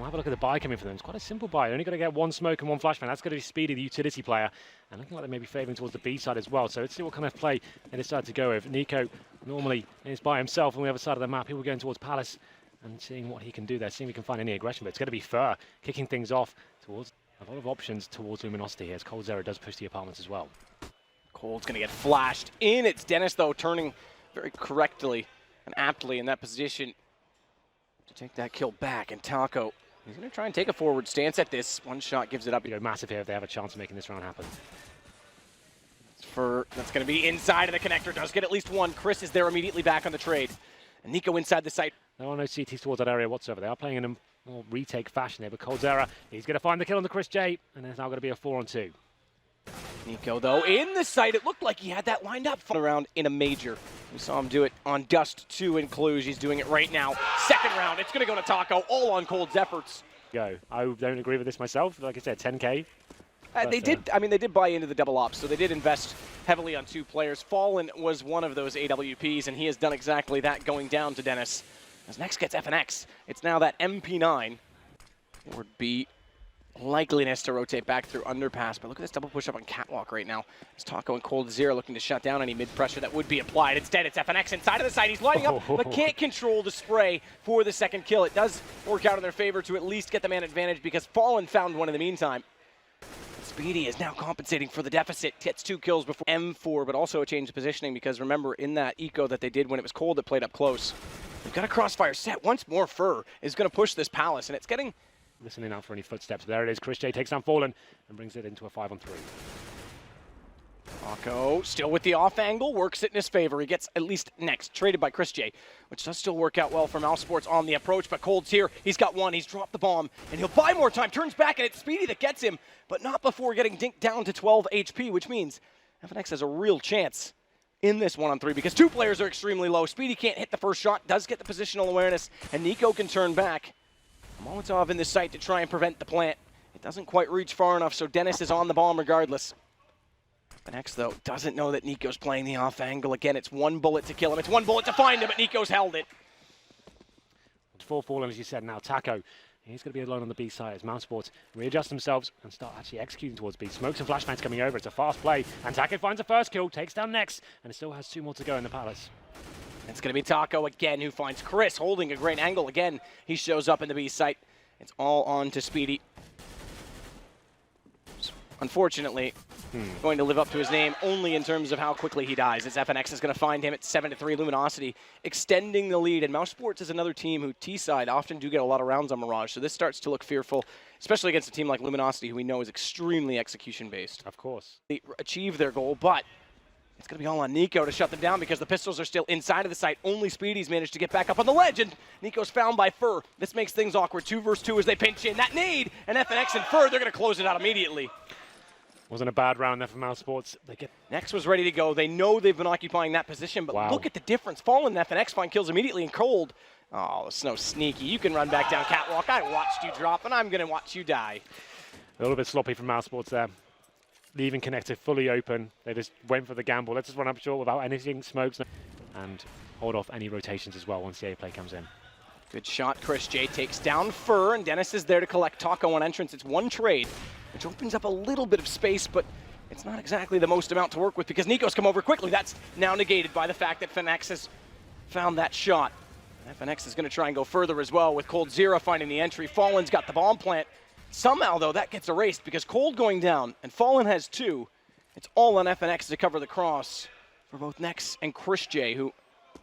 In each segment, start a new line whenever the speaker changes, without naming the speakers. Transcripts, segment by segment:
have a look at the buy coming for them. It's quite a simple buy. They're only going to get one smoke and one flashbang. That's going to be Speedy, the utility player. And looking like they may be favouring towards the B side as well. So let's see what kind of play they decide to go with. Nico normally is by himself on the other side of the map. People going towards Palace and seeing what he can do there, seeing if he can find any aggression. But it's going to be Fur kicking things off towards a lot of options towards Luminosity here, as coldzera does push the apartments as well.
Cold's going to get flashed in. It's Dennis, though, turning very correctly and aptly in that position to take that kill back. And Taco, he's going to try and take a forward stance at this. One shot gives it up.
You know, massive here if they have a chance of making this round happen.
That's going to be inside of the connector. Does get at least one. Chris is there immediately back on the trade. And Nico inside the site.
There are no CTs towards that area whatsoever. They are playing in a more retake fashion there, but coldzera, he's going to find the kill on the Chris J, and there's now going to be a 4-on-2.
Nico, though, in the site. It looked like he had that lined up around in a major. We saw him do it on Dust 2 in Cluj. He's doing it right now. Second round, it's going to go to Taco, all on Cold's efforts.
Go. I don't agree with this myself. Like I said, 10K.
They did buy into the double ops, so they did invest heavily on 2 players. Fallen was one of those AWPs, and he has done exactly that, going down to Dennis. As next gets FNX, it's now that MP9. Forward B, likeliness to rotate back through underpass, but look at this double push up on Catwalk right now. It's Taco and coldzera looking to shut down any mid pressure that would be applied. Instead, it's FNX inside of the site. He's lining up, but can't control the spray for the second kill. It does work out in their favor to at least get the man advantage because Fallen found one in the meantime. Speedy is now compensating for the deficit, gets 2 kills before M4, but also a change of positioning because remember, in that eco that they did when it was cold, it played up close. They've got a crossfire set. Once more, Fur is going to push this Palace, and it's getting...
Listening out for any footsteps. There it is. Chris J takes down Fallen and brings it into a 5-on-3.
Taco still with the off angle, works it in his favor. He gets at least next, traded by Chris J, which does still work out well for Mousesports on the approach, but Cold's here. He's got one. He's dropped the bomb, and he'll buy more time. Turns back, and it's Speedy that gets him, but not before getting dinked down to 12 HP, which means FNX has a real chance in this 1-on-3 because 2 players are extremely low. Speedy can't hit the first shot, does get the positional awareness, and Nico can turn back. Molotov in the site to try and prevent the plant. It doesn't quite reach far enough, so Dennis is on the bomb regardless. FNX, though, doesn't know that Nico's playing the off angle. Again, it's 1 bullet to kill him. It's 1 bullet to find him, but Nico's held it.
It's 4 Fallen, as you said. Now Taco, he's going to be alone on the B side as Mousesports readjust themselves and start actually executing towards B. Smokes and flashbangs coming over. It's a fast play, and Taco finds the first kill, takes down Nex, and it still has 2 more to go in the Palace.
It's going to be Taco again who finds Chris holding a great angle. Again, he shows up in the B site. It's all on to Speedy. Unfortunately, going to live up to his name only in terms of how quickly he dies. As FNX is going to find him at 7-3 Luminosity, extending the lead. And Mousesports is another team who T-side often do get a lot of rounds on Mirage, so this starts to look fearful, especially against a team like Luminosity, who we know is extremely execution-based.
Of course.
They achieve their goal, but it's going to be all on Nico to shut them down because the pistols are still inside of the site. Only Speedy's managed to get back up on the ledge, and Nico's found by Fur. This makes things awkward. 2 versus 2 as they pinch in. That nade, and FNX and Fur, they're going to close it out immediately.
Wasn't a bad round there for Mousesports.
Nex was ready to go. They know they've been occupying that position, but look at the difference. Fallen and FNX find kills immediately in Cold. Oh, Snow sneaky. You can run back down Catwalk. I watched you drop, and I'm going to watch you die.
A little bit sloppy from Mousesports there. Leaving connector fully open. They just went for the gamble. Let's just run up short without anything, smokes, and hold off any rotations as well once the A play comes in.
Good shot. Chris J takes down Fur, and Dennis is there to collect Taco on entrance. It's 1 trade, which opens up a little bit of space, but it's not exactly the most amount to work with because Nico's come over quickly. That's now negated by the fact that FNX has found that shot. FNX is going to try and go further as well with coldzera finding the entry. Fallen's got the bomb plant. Somehow, though, that gets erased because Cold going down and Fallen has 2. It's all on FNX to cover the cross for both Nex and Chris J, who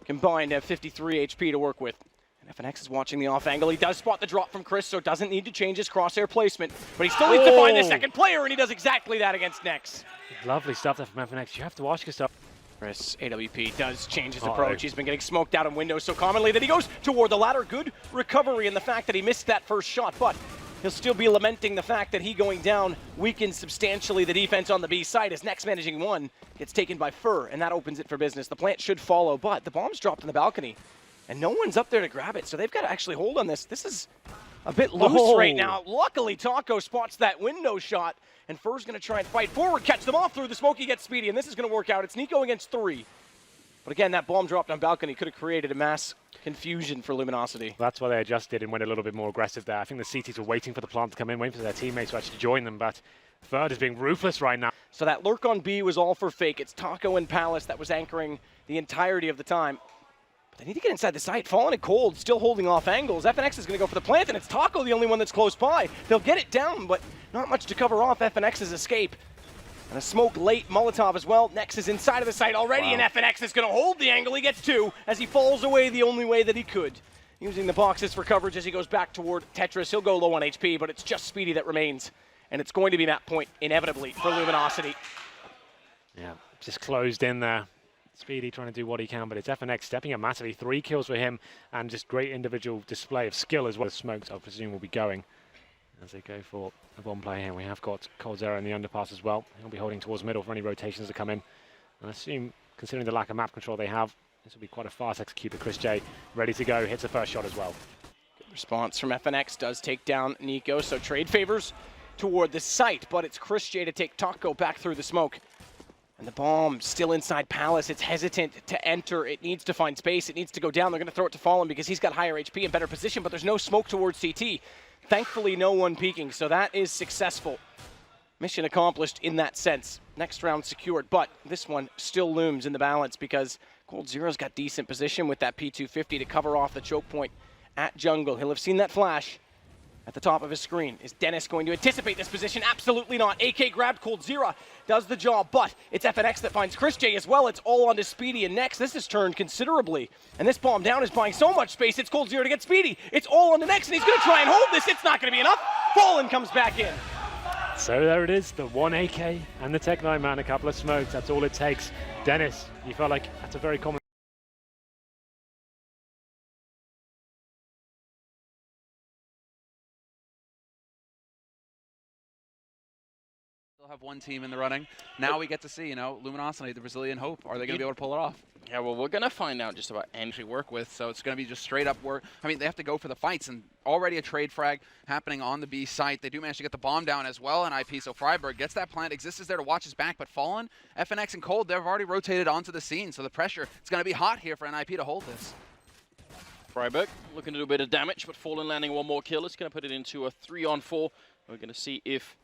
combined have 53 HP to work with. And FNX is watching the off angle. He does spot the drop from Chris, so doesn't need to change his crosshair placement. But he still needs to find the second player, and he does exactly that against Nex.
Lovely stuff there from FNX. You have to ask yourself.
Chris, AWP, does change his approach. He's been getting smoked out of windows so commonly that he goes toward the ladder. Good recovery in the fact that he missed that first shot, but he'll still be lamenting the fact that he going down weakens substantially the defense on the B side as Nex managing 1 gets taken by Fur, and that opens it for business. The plant should follow, but the bomb's dropped in the balcony, and no one's up there to grab it, so they've got to actually hold on this. This is a bit loose right now. Luckily, Taco spots that window shot, and Fur's going to try and fight forward, catch them off through the smoke. He gets Speedy, and this is going to work out. It's Nico against 3. But again, that bomb dropped on balcony could have created a mass confusion for Luminosity.
That's why they adjusted and went a little bit more aggressive there. I think the CTs were waiting for the plant to come in, waiting for their teammates to actually join them, but Third is being ruthless right now.
So that lurk on B was all for fake. It's Taco and Palace that was anchoring the entirety of the time. But they need to get inside the site. Fallen and Cold still holding off angles. FNX is going to go for the plant, and it's Taco the only one that's close by. They'll get it down, but not much to cover off FNX's escape. And a smoke late Molotov as well. Nex is inside of the site already, and FNX is going to hold the angle. He gets two as he falls away the only way that he could. Using the boxes for coverage as he goes back toward Tetris. He'll go low on HP, but it's just Speedy that remains. And it's going to be that point, inevitably, for Luminosity.
Yeah, just closed in there. Speedy trying to do what he can, but it's FNX stepping up massively. 3 kills for him, and just great individual display of skill as well as Smokes, I presume, will be going as they go for a bomb play here. We have got coldzera in the underpass as well. He'll be holding towards middle for any rotations that come in. And I assume, considering the lack of map control they have, this will be quite a fast execute. But Chris J ready to go, hits the first shot as well.
Good response from FNX, does take down Nico, so trade favors toward the site, but it's Chris J to take Taco back through the smoke. And the bomb still inside Palace. It's hesitant to enter. It needs to find space. It needs to go down. They're going to throw it to Fallen because he's got higher HP and better position, but there's no smoke towards CT. Thankfully, no one peeking, so that is successful. Mission accomplished in that sense. Next round secured, but this one still looms in the balance because coldzera's got decent position with that P250 to cover off the choke point at jungle. He'll have seen that flash at the top of his screen. Is Dennis going to anticipate this position? Absolutely not. AK grabbed, coldzera does the job, but it's FNX that finds Chris J as well. It's all onto Speedy and Nex. This has turned considerably, and this bomb down is buying so much space. It's coldzera to get Speedy. It's all onto Nex, and he's going to try and hold this. It's not going to be enough. Fallen comes back in.
So there it is, the 1 AK and the Tech-9 man, a couple of smokes. That's all it takes. Dennis, you felt like that's a very common
have one team in the running. Now we get to see, Luminosity, the Brazilian hope. Are they going to be able to pull it off?
Yeah, well, we're going to find out just about
Actually work with, so it's going to be just straight up work. I mean, they have to go for the fights, and already a trade frag happening on the B site. They do manage to get the bomb down as well, and IP, so Freiburg gets that plant. Exist is there to watch his back, but Fallen, FNX, and Cold, they've already rotated onto the scene, so the pressure, it's going to be hot here for NIP to hold this.
Freiburg looking to do a bit of damage, but Fallen landing one more kill. It's going to put it into a 3-on-4. We're going to see if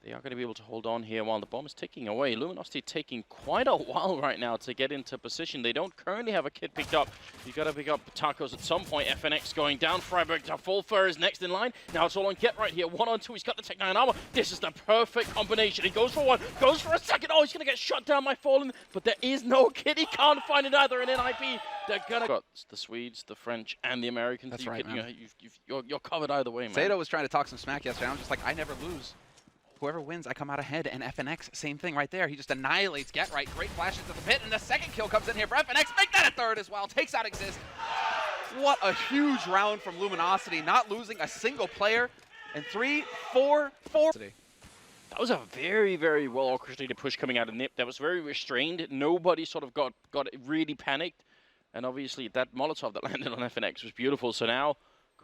they are going to be able to hold on here while the bomb is ticking away. Luminosity taking quite a while right now to get into position. They don't currently have a kid picked up. You've got to pick up Tacos at some point. FNX going down. Freiburg to full fur is next in line. Now it's all on Get right here. 1-on-2. He's got the Tech-9 armor. This is the perfect combination. He goes for one, goes for a second. Oh, he's going to get shot down by Fallen, but there is no kid. He can't find it either. And NIP, they're going to got the Swedes, the French, and the Americans.
That's right, man.
You're covered either way, man.
Zato was trying to talk some smack yesterday. I'm just like, I never lose. Whoever wins, I come out ahead, and FNX, same thing right there. He just annihilates Get right. Great flash into the pit, and the second kill comes in here for FNX. Make that a third as well. Takes out Exist. What a huge round from Luminosity, not losing a single player. And 3, 4, 4.
That was a very, very well orchestrated push coming out of NIP. That was very restrained. Nobody sort of got really panicked. And obviously that Molotov that landed on FNX was beautiful. So now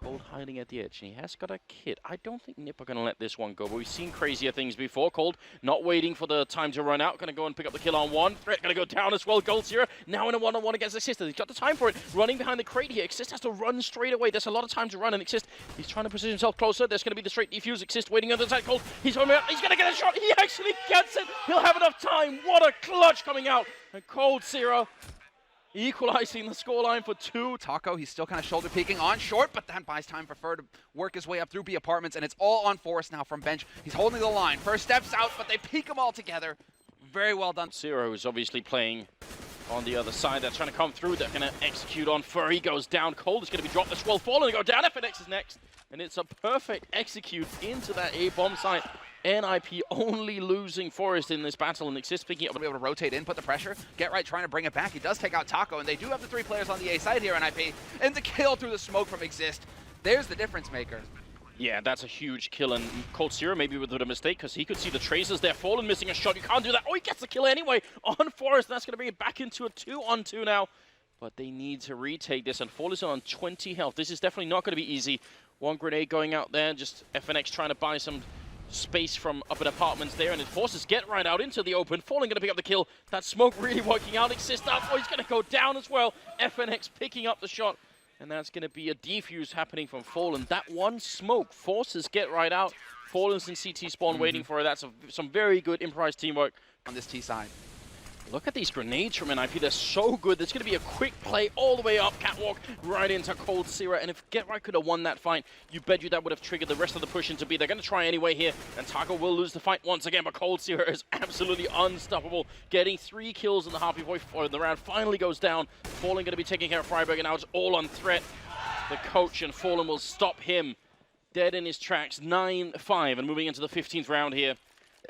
Cold hiding at the edge, and he has got a kit. I don't think NIP are going to let this one go, but we've seen crazier things before. Cold not waiting for the time to run out. Going to go and pick up the kill on one. Threat going to go down as well. coldzera now in a 1-on-1 against Exist. He's got the time for it. Running behind the crate here. Exist has to run straight away. There's a lot of time to run, and Exist, he's trying to position himself closer. There's going to be the straight defuse. Exist waiting on the side. Cold, he's going to get a shot. He actually gets it. He'll have enough time. What a clutch coming out. And coldzera equalizing the scoreline for 2.
Taco, he's still kind of shoulder peeking on short, but that buys time for Fur to work his way up through B apartments, and it's all on Forrest now from bench. He's holding the line. First steps out, but they peek them all together. Very well done.
Zero is obviously playing on the other side. They're trying to come through. They're going to execute on Fur. He goes down. Cold is going to be dropped as well. Fallen to go down. FNX is next. And it's a perfect execute into that A-bomb site. NIP only losing Forrest in this battle, and Exist picking up.
To be able to rotate in, put the pressure. Get right trying to bring it back. He does take out Taco, and they do have the 3 players on the A side here, NIP. And the kill through the smoke from Exist. There's the difference maker.
Yeah, that's a huge kill, and coldzera maybe with a mistake because he could see the traces there. Fallen missing a shot. You can't do that. Oh, he gets the kill anyway on Forrest. That's going to bring it back into a 2-on-2 now. But they need to retake this, and Fallen is on 20 health. This is definitely not going to be easy. One grenade going out there, just FNX trying to buy some space from up in apartments there, and it forces Get Right out into the open. Fallen going to pick up the kill. That smoke really working out. Exist up. Oh, he's going to go down as well. FNX picking up the shot, and that's going to be a defuse happening from Fallen. That one smoke forces Get Right out. Fallen's in CT spawn waiting for it. That's some very good improvised teamwork
On this T side.
Look at these grenades from NIP. They're so good. There's going to be a quick play all the way up, catwalk, right into Coldzera. And if Get Right could have won that fight, you bet you that would have triggered the rest of the push into B. They're going to try anyway here, and Taco will lose the fight once again, but Coldzera is absolutely unstoppable, getting 3 kills in the half before the round finally goes down. Fallen going to be taking care of Friberg, and now it's all on threat. The coach and Fallen will stop him dead in his tracks, 9-5, and moving into the 15th round here.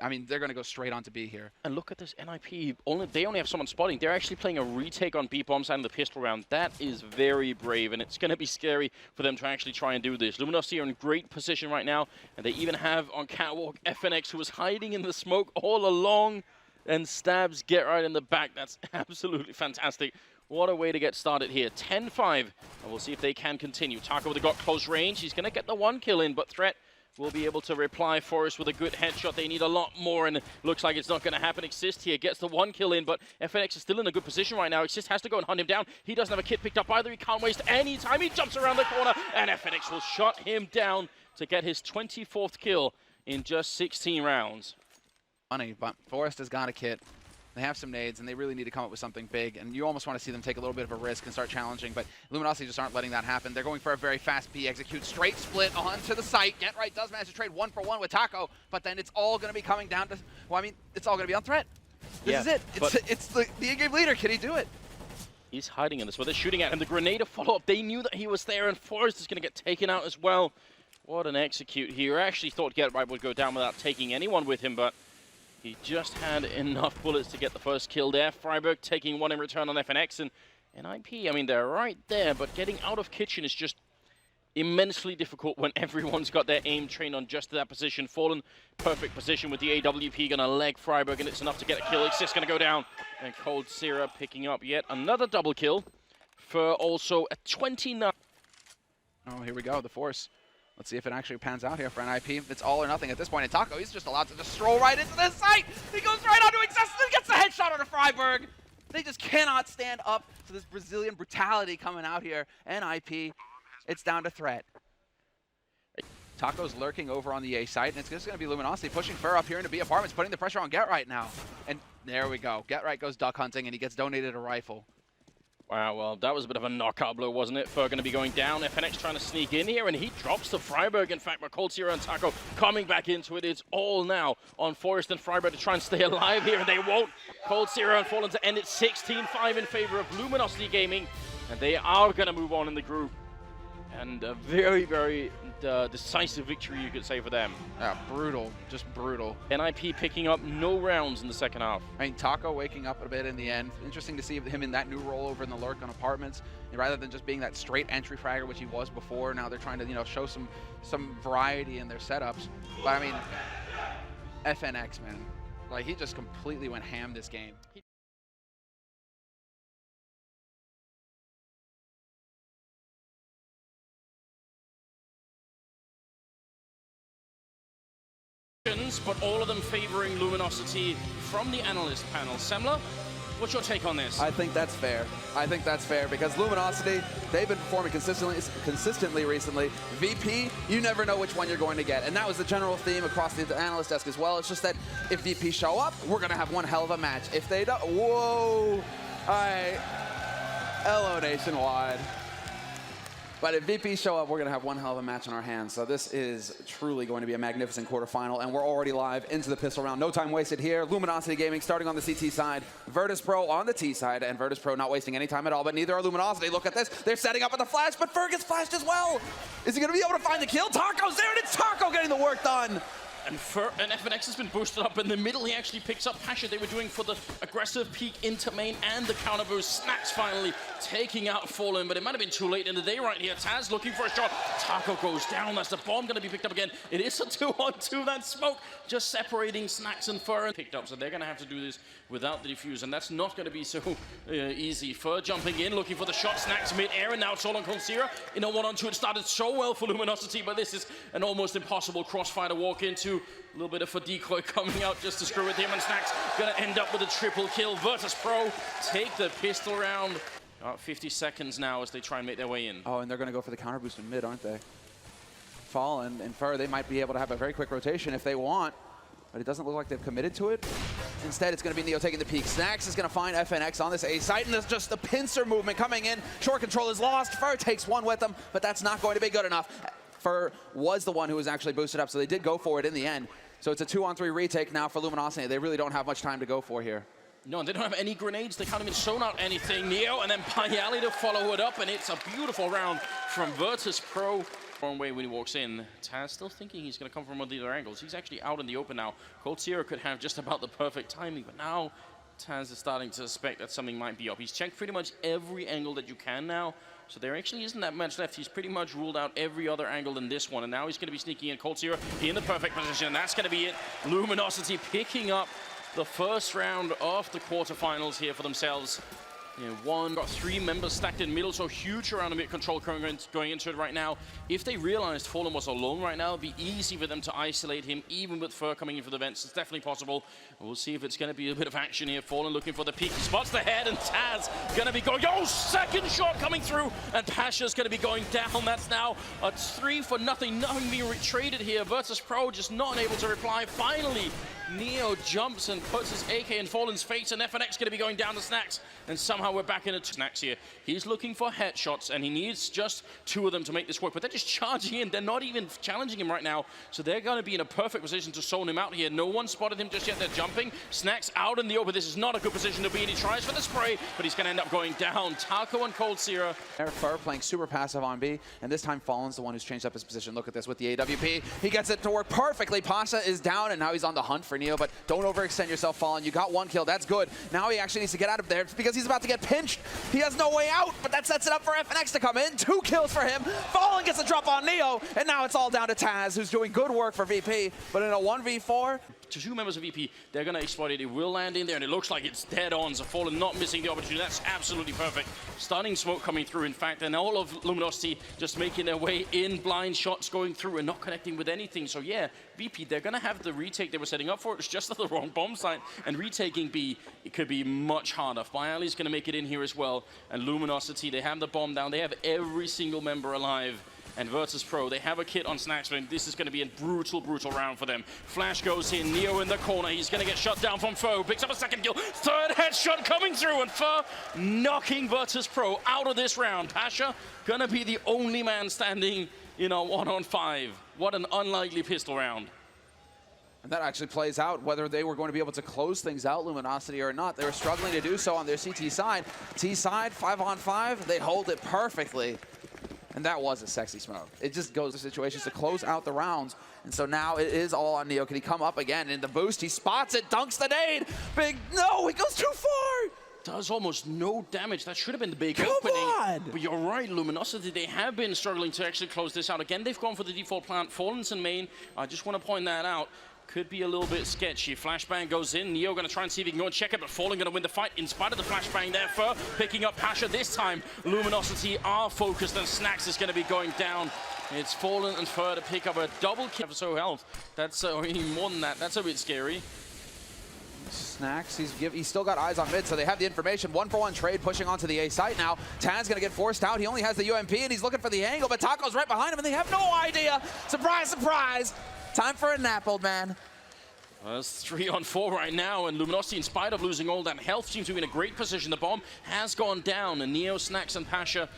I mean, they're going to go straight on to B here.
And look at this NIP. They only have someone spotting. They're actually playing a retake on B-bomb side of the pistol round. That is very brave, and it's going to be scary for them to actually try and do this. Luminosity are in great position right now, and they even have on catwalk FNX, who was hiding in the smoke all along and stabs Get Right in the back. That's absolutely fantastic. What a way to get started here. 10-5, and we'll see if they can continue. Taco with got close range. He's going to get the 1 kill in, but Threat will be able to reply Forrest with a good headshot. They need a lot more, and it looks like it's not going to happen. Exist here gets the 1 kill in, but FNX is still in a good position right now. Exist has to go and hunt him down. He doesn't have a kit picked up either. He can't waste any time. He jumps around the corner, and FNX will shut him down to get his 24th kill in just 16 rounds.
Funny, but Forrest has got a kit. They have some nades, and they really need to come up with something big. And you almost want to see them take a little bit of a risk and start challenging, but Luminosity just aren't letting that happen. They're going for a very fast B execute, straight split onto the site. Get Right does manage to trade 1-for-1 with Taco, but then it's all going to be coming down to, well, I mean, it's all going to be on Threat. This is it. It's the in-game leader. Can he do it?
He's hiding in this, where they're shooting at him. The grenade of follow-up, they knew that he was there, and Forrest is going to get taken out as well. What an execute here. I actually thought Get Right would go down without taking anyone with him, but he just had enough bullets to get the first kill there. Friberg taking 1 in return on FNX, and NIP, I mean, they're right there, but getting out of Kitchen is just immensely difficult when everyone's got their aim trained on just that position. Fallen, perfect position with the AWP, gonna leg Friberg, and it's enough to get a kill. Exist gonna go down, and Coldzera picking up yet another double kill for also a 29.
Oh, here we go, the Force. Let's see if it actually pans out here for NIP. It's all or nothing at this point. And Taco, he's just allowed to just stroll right into this site. He goes right onto Exist and gets the headshot on Friberg. They just cannot stand up to this Brazilian brutality coming out here. NIP, it's down to Threat. Taco's lurking over on the A site, and it's just going to be Luminosity pushing Fur up here into B apartments, putting the pressure on Get Right now. And there we go. Get Right goes duck hunting, and he gets donated a rifle.
Wow, well, that was a bit of a knockout blow, wasn't it? Fur going to be going down. FNX trying to sneak in here, and he drops to Friberg, in fact, but Coldzera and Taco coming back into it. It's all now on Forrest and Friberg to try and stay alive here, and they won't. Coldzera and Fallen to end it 16-5 in favor of Luminosity Gaming, and they are going to move on in the group. And a very, very decisive victory, you could say, for them.
Yeah, brutal, just brutal.
NIP picking up no rounds in the second half.
I mean, Taco waking up a bit in the end. Interesting to see him in that new role over in the lurk on apartments, and rather than just being that straight entry fragger, which he was before. Now they're trying to, you know, show some variety in their setups. But I mean, FNX, man, like he just completely went ham this game.
But all of them favoring Luminosity from the analyst panel. Semler, what's your take on this?
I think that's fair. I think that's fair because Luminosity, they've been performing consistently recently. VP, you never know which one you're going to get. And that was the general theme across the analyst desk as well. It's just that if VP show up, we're going to have one hell of a match. If they don't, whoa. All right. LO Nationwide. But if VP show up, we're going to have one hell of a match on our hands. So this is truly going to be a magnificent quarterfinal, and we're already live into the pistol round. No time wasted here. Luminosity Gaming starting on the CT side, Virtus Pro on the T side, and Virtus Pro not wasting any time at all, but neither are Luminosity. Look at this. They're setting up at the flash, but Fergus flashed as well. Is he going to be able to find the kill? Taco's there, and it's Taco getting the work done.
And FNX has been boosted up in the middle. He actually picks up Pasha. They were doing for the aggressive peek into main and the counter boost. Snacks finally taking out Fallen, but it might have been too late in the day right here. Taz looking for a shot. Taco goes down. That's the bomb going to be picked up again. It is a 2-on-2. That smoke just separating Snacks and Fur. Picked up, so they're going to have to do this without the defuse, and that's not going to be so easy. Fur jumping in, looking for the shot. Snacks mid-air, and now it's all on Coldzera. In a 1-on-2, it started so well for Luminosity, but this is an almost impossible crossfire to walk into. 2. A little bit of a decoy coming out just to screw with him, and Snax gonna end up with a triple kill. Virtus.pro take the pistol round. 50 seconds now as they try and make their way in.
Oh, and they're going to go for the counter boost in mid, aren't they? Fallen and Fur, they might be able to have a very quick rotation if they want, but it doesn't look like they've committed to it. Instead, it's going to be Neo taking the peak. Snax is going to find FNX on this A site, and there's just the pincer movement coming in. Short control is lost. Fur takes one with them, but that's not going to be good enough. Fur was the one who was actually boosted up, so they did go for it in the end. So it's a 2-on-3 retake now for Luminosity. They really don't have much time to go for here.
No, they don't have any grenades. They can't even zone out anything. Neo and then Payali to follow it up, and it's a beautiful round from Virtus.pro. Wrong way when he walks in. Taz still thinking he's going to come from one of the other angles. He's actually out in the open now. coldzera could have just about the perfect timing, but now Taz is starting to suspect that something might be up. He's checked pretty much every angle that you can now, so there actually isn't that much left. He's pretty much ruled out every other angle than this one, and now he's going to be sneaking in. coldzera in the perfect position, and that's going to be it. Luminosity picking up the first round of the quarterfinals here for themselves. Got 3 members stacked in middle, so huge around the mid control going into it right now. If they realized Fallen was alone right now, it'd be easy for them to isolate him, even with Fur coming in for the vents. It's definitely possible. We'll see if it's going to be a bit of action here. Fallen looking for the peak. He spots the head, and Taz going to be going. Oh, second shot coming through, and Pasha's going to be going down. That's now a 3-0. Nothing being traded here. Virtus.pro just not able to reply. Finally, Neo jumps and puts his AK in Fallen's face, and FNX going to be going down to Snax, and somehow we're back into Snax here. He's looking for headshots, and he needs just 2 of them to make this work, but they're just charging in. They're not even challenging him right now, so they're going to be in a perfect position to zone him out here. No one spotted him just yet. They're jumping. Snax out in the open. This is not a good position to be in. He tries for the spray, but he's going to end up going down. Taco and coldzera.
Fur playing super passive on B, and this time Fallen's the one who's changed up his position. Look at this with the AWP. He gets it to work perfectly. Pasha is down, and now he's on the hunt for Neo, but don't overextend yourself, Fallen. You got 1 kill. That's good. Now he actually needs to get out of there because he's about to get pinched. He has no way out, but that sets it up for FNX to come in. 2 kills for him. Fallen gets a drop on Neo, and now it's all down to Taz, who's doing good work for VP, but in a 1v4,
2 members of VP, they're going to exploit it. It will land in there, and it looks like it's dead on. So Fallen not missing the opportunity. That's absolutely perfect. Stunning smoke coming through, in fact, and all of Luminosity just making their way in. Blind shots going through and not connecting with anything. So yeah, VP, they're going to have the retake they were setting up for. It's just at the wrong bomb site, and retaking B, it could be much harder. Bialy's going to make it in here as well, and Luminosity, they have the bomb down. They have every single member alive. And Virtus.pro, they have a kit on Snax, but this is going to be a brutal, brutal round for them. Flash goes in, Neo in the corner. He's going to get shut down from Foe. Picks up a second kill. 3rd headshot coming through, and Fur knocking Virtus.pro out of this round. Pasha going to be the only man standing in a 1-on-5. What an unlikely pistol round.
and that actually plays out whether they were going to be able to close things out, Luminosity, or not. They were struggling to do so on their CT side. T side, 5-on-5, they hold it perfectly. And that was a sexy smoke. It just goes to situations to close out the rounds. And so now it is all on Neo. Can he come up again in the boost? He spots it, dunks the nade. Big, no, he goes too far.
Does almost no damage. That should have been the big
Come
opening.
on.
But you're right, Luminosity, they have been struggling to actually close this out. Again, they've gone for the default plant. Fallen's in main. I just want to point that out. Could be a little bit sketchy. Flashbang goes in. Neo going to try and see if he can go and check it, but Fallen going to win the fight in spite of the flashbang there. Fur picking up Pasha this time. Luminosity are focused, and Snax is going to be going down. It's Fallen and Fur to pick up a double kill for so health. That's even more than that. That's a bit scary.
Snax, he's still got eyes on mid, so they have the information. 1-for-1 trade pushing onto the A site now. Taz gonna get forced out. He only has the UMP, and he's looking for the angle, but Taco's right behind him, and they have no idea. Surprise, surprise. Time for a nap, old man.
It's 3-on-4 right now, and Luminosity, in spite of losing all that health, seems to be in a great position. The bomb has gone down, and Neo, Snax, and Pasha,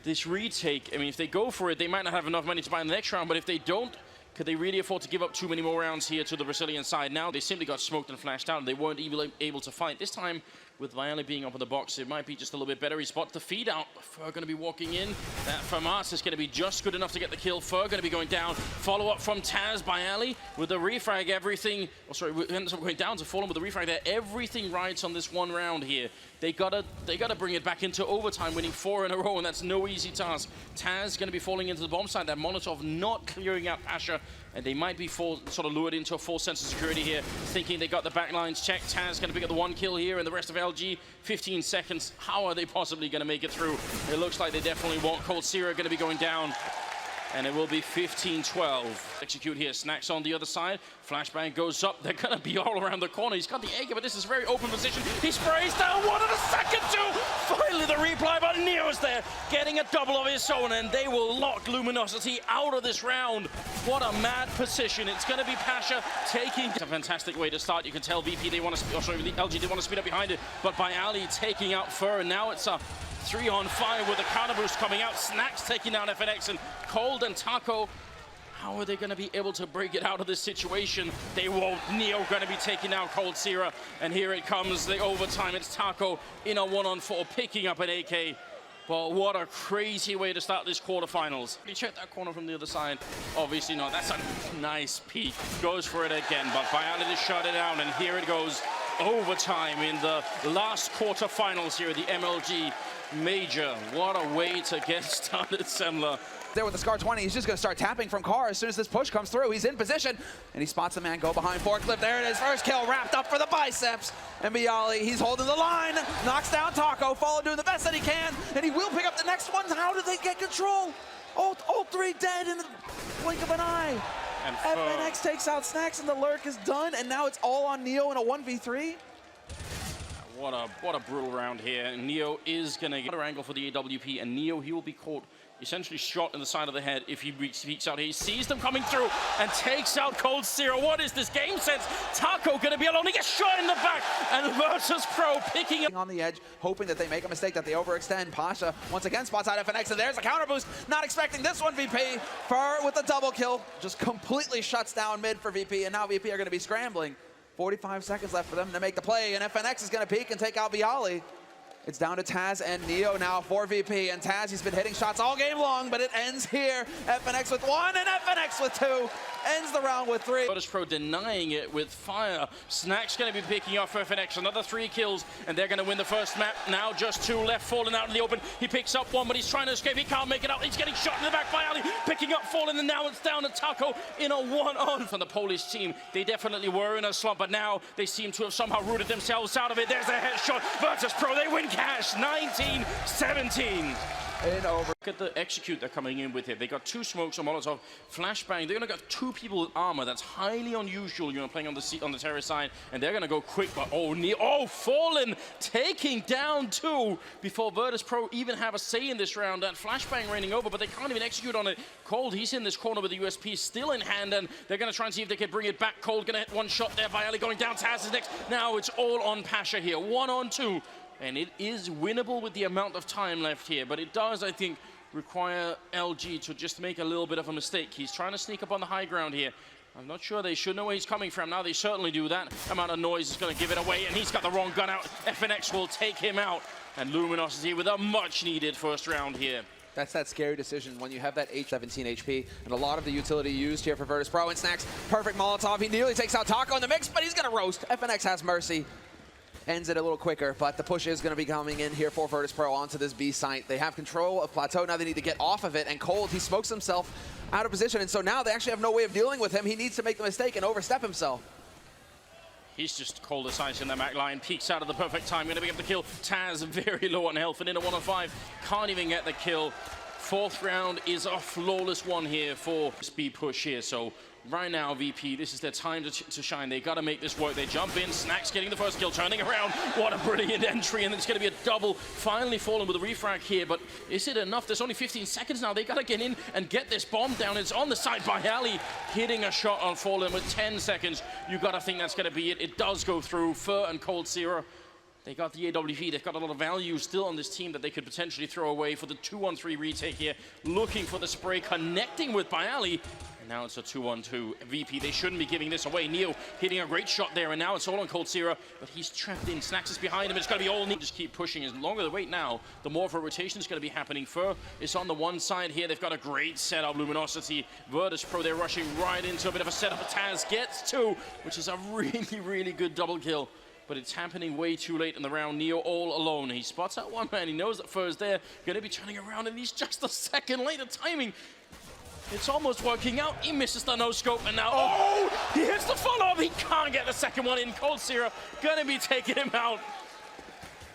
this retake, I mean, if they go for it, they might not have enough money to buy in the next round, but if they don't, could they really afford to give up too many more rounds here to the Brazilian side? Now they simply got smoked and flashed out, and they weren't even able to fight. This time, with Viali being up in the box, it might be just a little bit better. He spots the feed out. Fur going to be walking in. That FAMAS is going to be just good enough to get the kill. Fur going to be going down. Follow up from Taz. Bialy with the refrag. Everything, oh sorry, ends up going down to Fallen with the refrag there. Everything rides on this one round here. They gotta bring it back into overtime, winning 4 in a row, and that's no easy task. Taz going to be falling into the bomb site. That Molotov not clearing out Pasha, and they might be sort of lured into a false sense of security here, thinking they got the backlines checked. Taz going to pick up the 1 kill here, and the rest of LG, 15 seconds. How are they possibly going to make it through? It looks like they definitely won't. coldzera going to be going down. and it will be 15-12. Execute here, Snacks on the other side. Flashbang goes up, they're gonna be all around the corner. He's got the AK, but this is a very open position. He sprays down one and a second two. Finally the reply, but Neo's there, getting a double of his own, and they will lock Luminosity out of this round. What a mad position. It's gonna be Pasha taking. It's a fantastic way to start. You can tell VP, they want to, LG, they want to speed up behind it, but by Ali taking out Fur, and now it's a 3-on-5 with the counter boost coming out. Snacks taking down FNX, and Cold and Taco. How are they going to be able to break it out of this situation? They won't. Neo going to be taking down Cold Sierra, and here it comes, the overtime. It's Taco in a 1-on-4, picking up an AK. But what a crazy way to start this quarterfinals. He checked that corner from the other side. Obviously not. That's a nice peek. Goes for it again, but Biality to shut it down, and here it goes. Overtime in the last quarterfinals here at the MLG Major. What a way to get started, Semler.
There with the Scar 20, he's just going to start tapping from Car as soon as this push comes through. He's in position, and he spots the man go behind Forklift. There it is, first kill wrapped up for the biceps. And Bialy, he's holding the line, knocks down Taco, Follow doing the best that he can, and he will pick up the next one. How did they get control? All three dead in the blink of an eye.
And
FNX takes out Snacks, and the lurk is done, and now it's all on Neo in a 1v3.
What a brutal round here. Neo is going to get another angle for the AWP, and Neo, he will be caught essentially shot in the side of the head if he peeks out here. He sees them coming through and takes out Cold Zero. What is this game sense? Taco going to be alone. He gets shot in the back, and Virtus Pro picking up
On the edge, hoping that they make a mistake, that they overextend. Pasha once again spots out FNX, and there's a counter boost. Not expecting this one, VP. Fur with a double kill. Just completely shuts down mid for VP, and now VP are going to be scrambling. 45 seconds left for them to make the play, and FNX is going to peek and take out Bialy. It's down to Taz and Neo now for VP, and Taz, he's been hitting shots all game long, but it ends here. FNX with one, and FNX with two. Ends the round with three.
Virtus Pro denying it with fire. Snacks going to be picking off FNX. Another 3 kills, and they're going to win the first map. Now just 2 left, Fallen out in the open. He picks up one, but he's trying to escape. He can't make it out. He's getting shot in the back by Ali. Picking up Fallen, and now it's down to Taco in a 1-on from the Polish team. They definitely were in a slump, but now they seem to have somehow rooted themselves out of it. There's a headshot. Virtus Pro, they win cash. 19-17.
In over.
Look at the execute they're coming in with here. They got 2 smokes, a Molotov, flashbang. They're gonna got 2 people with armor. That's highly unusual, you know, playing on the terrorist side. And they're gonna go quick, but Fallen taking down 2 before Virtus Pro even have a say in this round. That flashbang raining over, but they can't even execute on it. Cold, he's in this corner with the USP still in hand, and they're gonna try and see if they can bring it back. Cold gonna hit one shot there. Bialy going down. Taz is next. Now it's all on Pasha here. 1-on-2. And it is winnable with the amount of time left here, but it does, I think, require LG to just make a little bit of a mistake. He's trying to sneak up on the high ground here. I'm not sure they should know where he's coming from. Now they certainly do. That amount of noise is going to give it away, and he's got the wrong gun out. FNX will take him out, and Luminosity with a much-needed first round here.
That's that scary decision when you have that 17 HP, and a lot of the utility used here for Virtus Pro. And Snacks, perfect Molotov. He nearly takes out Taco in the mix, but he's going to roast. FNX has mercy. Ends it a little quicker, but the push is going to be coming in here for Virtus Pro onto this B site. They have control of Plateau. Now they need to get off of it, and Cold, he smokes himself out of position, and so now they actually have no way of dealing with him. He needs to make the mistake and overstep himself.
He's just cold as ice in the back line, peeks out at the perfect time, going to be able to kill. Taz very low on health, and in a 1-on-5, can't even get the kill. 4th round is a flawless one here for speed push here, so right now, VP, this is their time to shine. They got to make this work. They jump in. Snacks getting the first kill, turning around. What a brilliant entry, and it's going to be a double. Finally Fallen with a refrag here, but is it enough? There's only 15 seconds now. They got to get in and get this bomb down. It's on the side by Ali, hitting a shot on Fallen with 10 seconds. You got to think that's going to be it. It does go through. Fur and Cold Zero. They got the AWP. They've got a lot of value still on this team that they could potentially throw away for the 2-on-3 retake here. Looking for the spray, connecting with Bialy. And now it's a 2-on-2. VP, they shouldn't be giving this away. Neo hitting a great shot there, and now it's all on Cold Zero, but he's trapped in. Snacks is behind him. It's going to be all Neo. Just keep pushing. As longer they wait now, the more of a rotation is going to be happening. Fur is on the one side here. They've got a great setup. Luminosity, Virtus Pro, they're rushing right into a bit of a setup. Taz gets 2, which is a really, really good double kill. But it's happening way too late in the round. Neo all alone. He spots out one man. He knows that Fur's there. Going to be turning around, and he's just a second later timing. It's almost working out. He misses the no-scope, and now, he hits the follow-up. He can't get the second one in. Cold Zero going to be taking him out.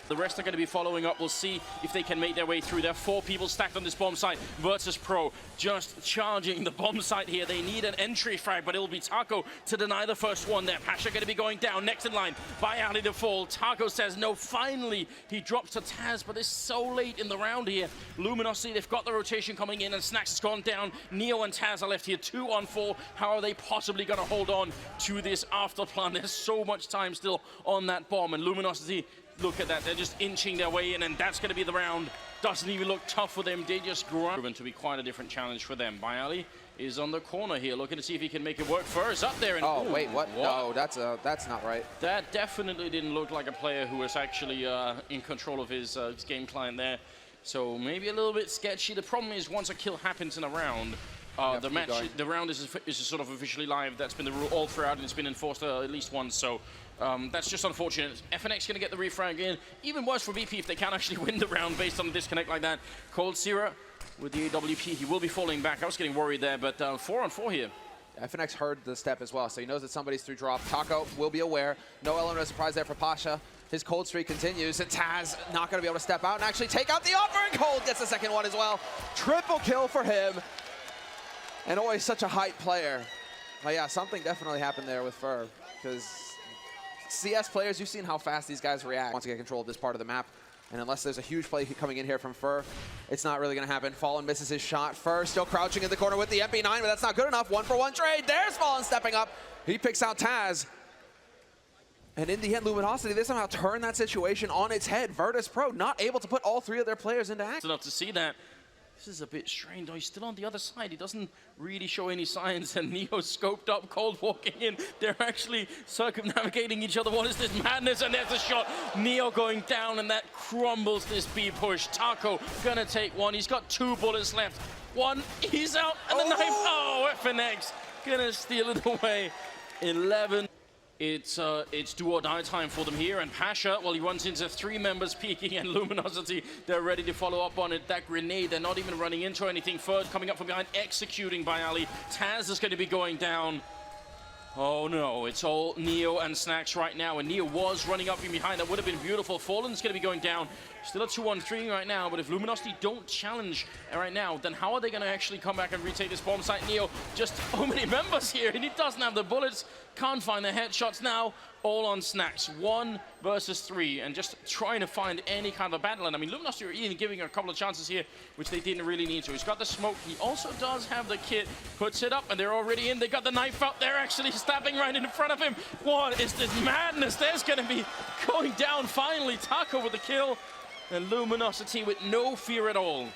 The rest are going to be following up. We'll see if they can make their way through. There are 4 people stacked on this bomb site. Virtus.pro just charging the bomb site here. They need an entry frag, but it'll be Taco to deny the first one there. Pasha going to be going down. Next in line, Bialy to fall. Taco says no. Finally, he drops to Taz, but it's so late in the round here. Luminosity, they've got the rotation coming in, and Snax has gone down. Neo and Taz are left here 2 on 4. How are they possibly going to hold on to this after plan? There's so much time still on that bomb, and Luminosity, look at that, they're just inching their way in, and that's going to be the round. Doesn't even look tough for them, they just grind. Proven to be quite a different challenge for them. Bialy is on the corner here, looking to see if he can make it work. Fur's up there. And,
oh, wait, what? No, that's not right.
That definitely didn't look like a player who was actually in control of his game client there. So maybe a little bit sketchy. The problem is once a kill happens in a round, the round is sort of officially live. That's been the rule all throughout, and it's been enforced at least once. So that's just unfortunate. FNX going to get the refrag in. Even worse for VP if they can't actually win the round based on a disconnect like that. coldzera with the AWP, he will be falling back. I was getting worried there, but 4 on 4 here.
FNX heard the step as well, so he knows that somebody's through drop. Taco will be aware. No element of surprise there for Pasha. His cold streak continues, and Taz not going to be able to step out and actually take out the offer, and Cold gets the second one as well. Triple kill for him. And always such a hype player. But yeah, something definitely happened there with Fur, because CS players, you've seen how fast these guys react once they get control of this part of the map. And unless there's a huge play coming in here from Fur, it's not really going to happen. Fallen misses his shot. Fur still crouching in the corner with the MP9, but that's not good enough. 1-for-1 trade. There's Fallen stepping up. He picks out Taz. And in the end, Luminosity, they somehow turn that situation on its head. Virtus.pro not able to put all 3 of their players into action.
Enough to see that. This is a bit strange. Oh, he's still on the other side. He doesn't really show any signs. And Neo scoped up, Cold walking in. They're actually circumnavigating each other. What is this madness? And there's a shot. Neo going down, and that crumbles this B push. Taco gonna take one. He's got 2 bullets left. One, he's out, and the knife. Oh, FNX gonna steal it away. 11. It's do or die time for them here, and Pasha, well, he runs into 3 members peeking, and Luminosity, they're ready to follow up on it. That grenade, they're not even running into anything. Ferd coming up from behind, executing Bialy. Taz is going to be going down. Oh no, it's all Neo and Snax right now, and Neo was running up from behind. That would have been beautiful. Fallen's going to be going down. Still a 2-on-3 right now, but if Luminosity don't challenge right now, then how are they going to actually come back and retake this bomb site? Neo, just so many members here, and he doesn't have the bullets. Can't find the headshots now. All on Snax. 1 versus 3, and just trying to find any kind of battle. And I mean, Luminosity are even giving a couple of chances here, which they didn't really need to. He's got the smoke. He also does have the kit. Puts it up, and they're already in. They got the knife out. They're actually stabbing right in front of him. What is this madness? There's going to be going down finally. Taco with the kill, and Luminosity with no fear at all.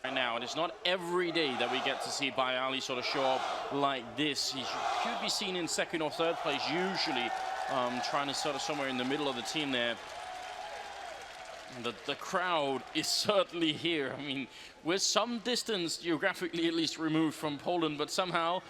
Right now, and it's not every day that we get to see Bialy sort of show up like this. He should be seen in 2nd or 3rd place usually, trying to sort of somewhere in the middle of the team there. The crowd is certainly here. I mean, we're some distance geographically at least removed from Poland, but somehow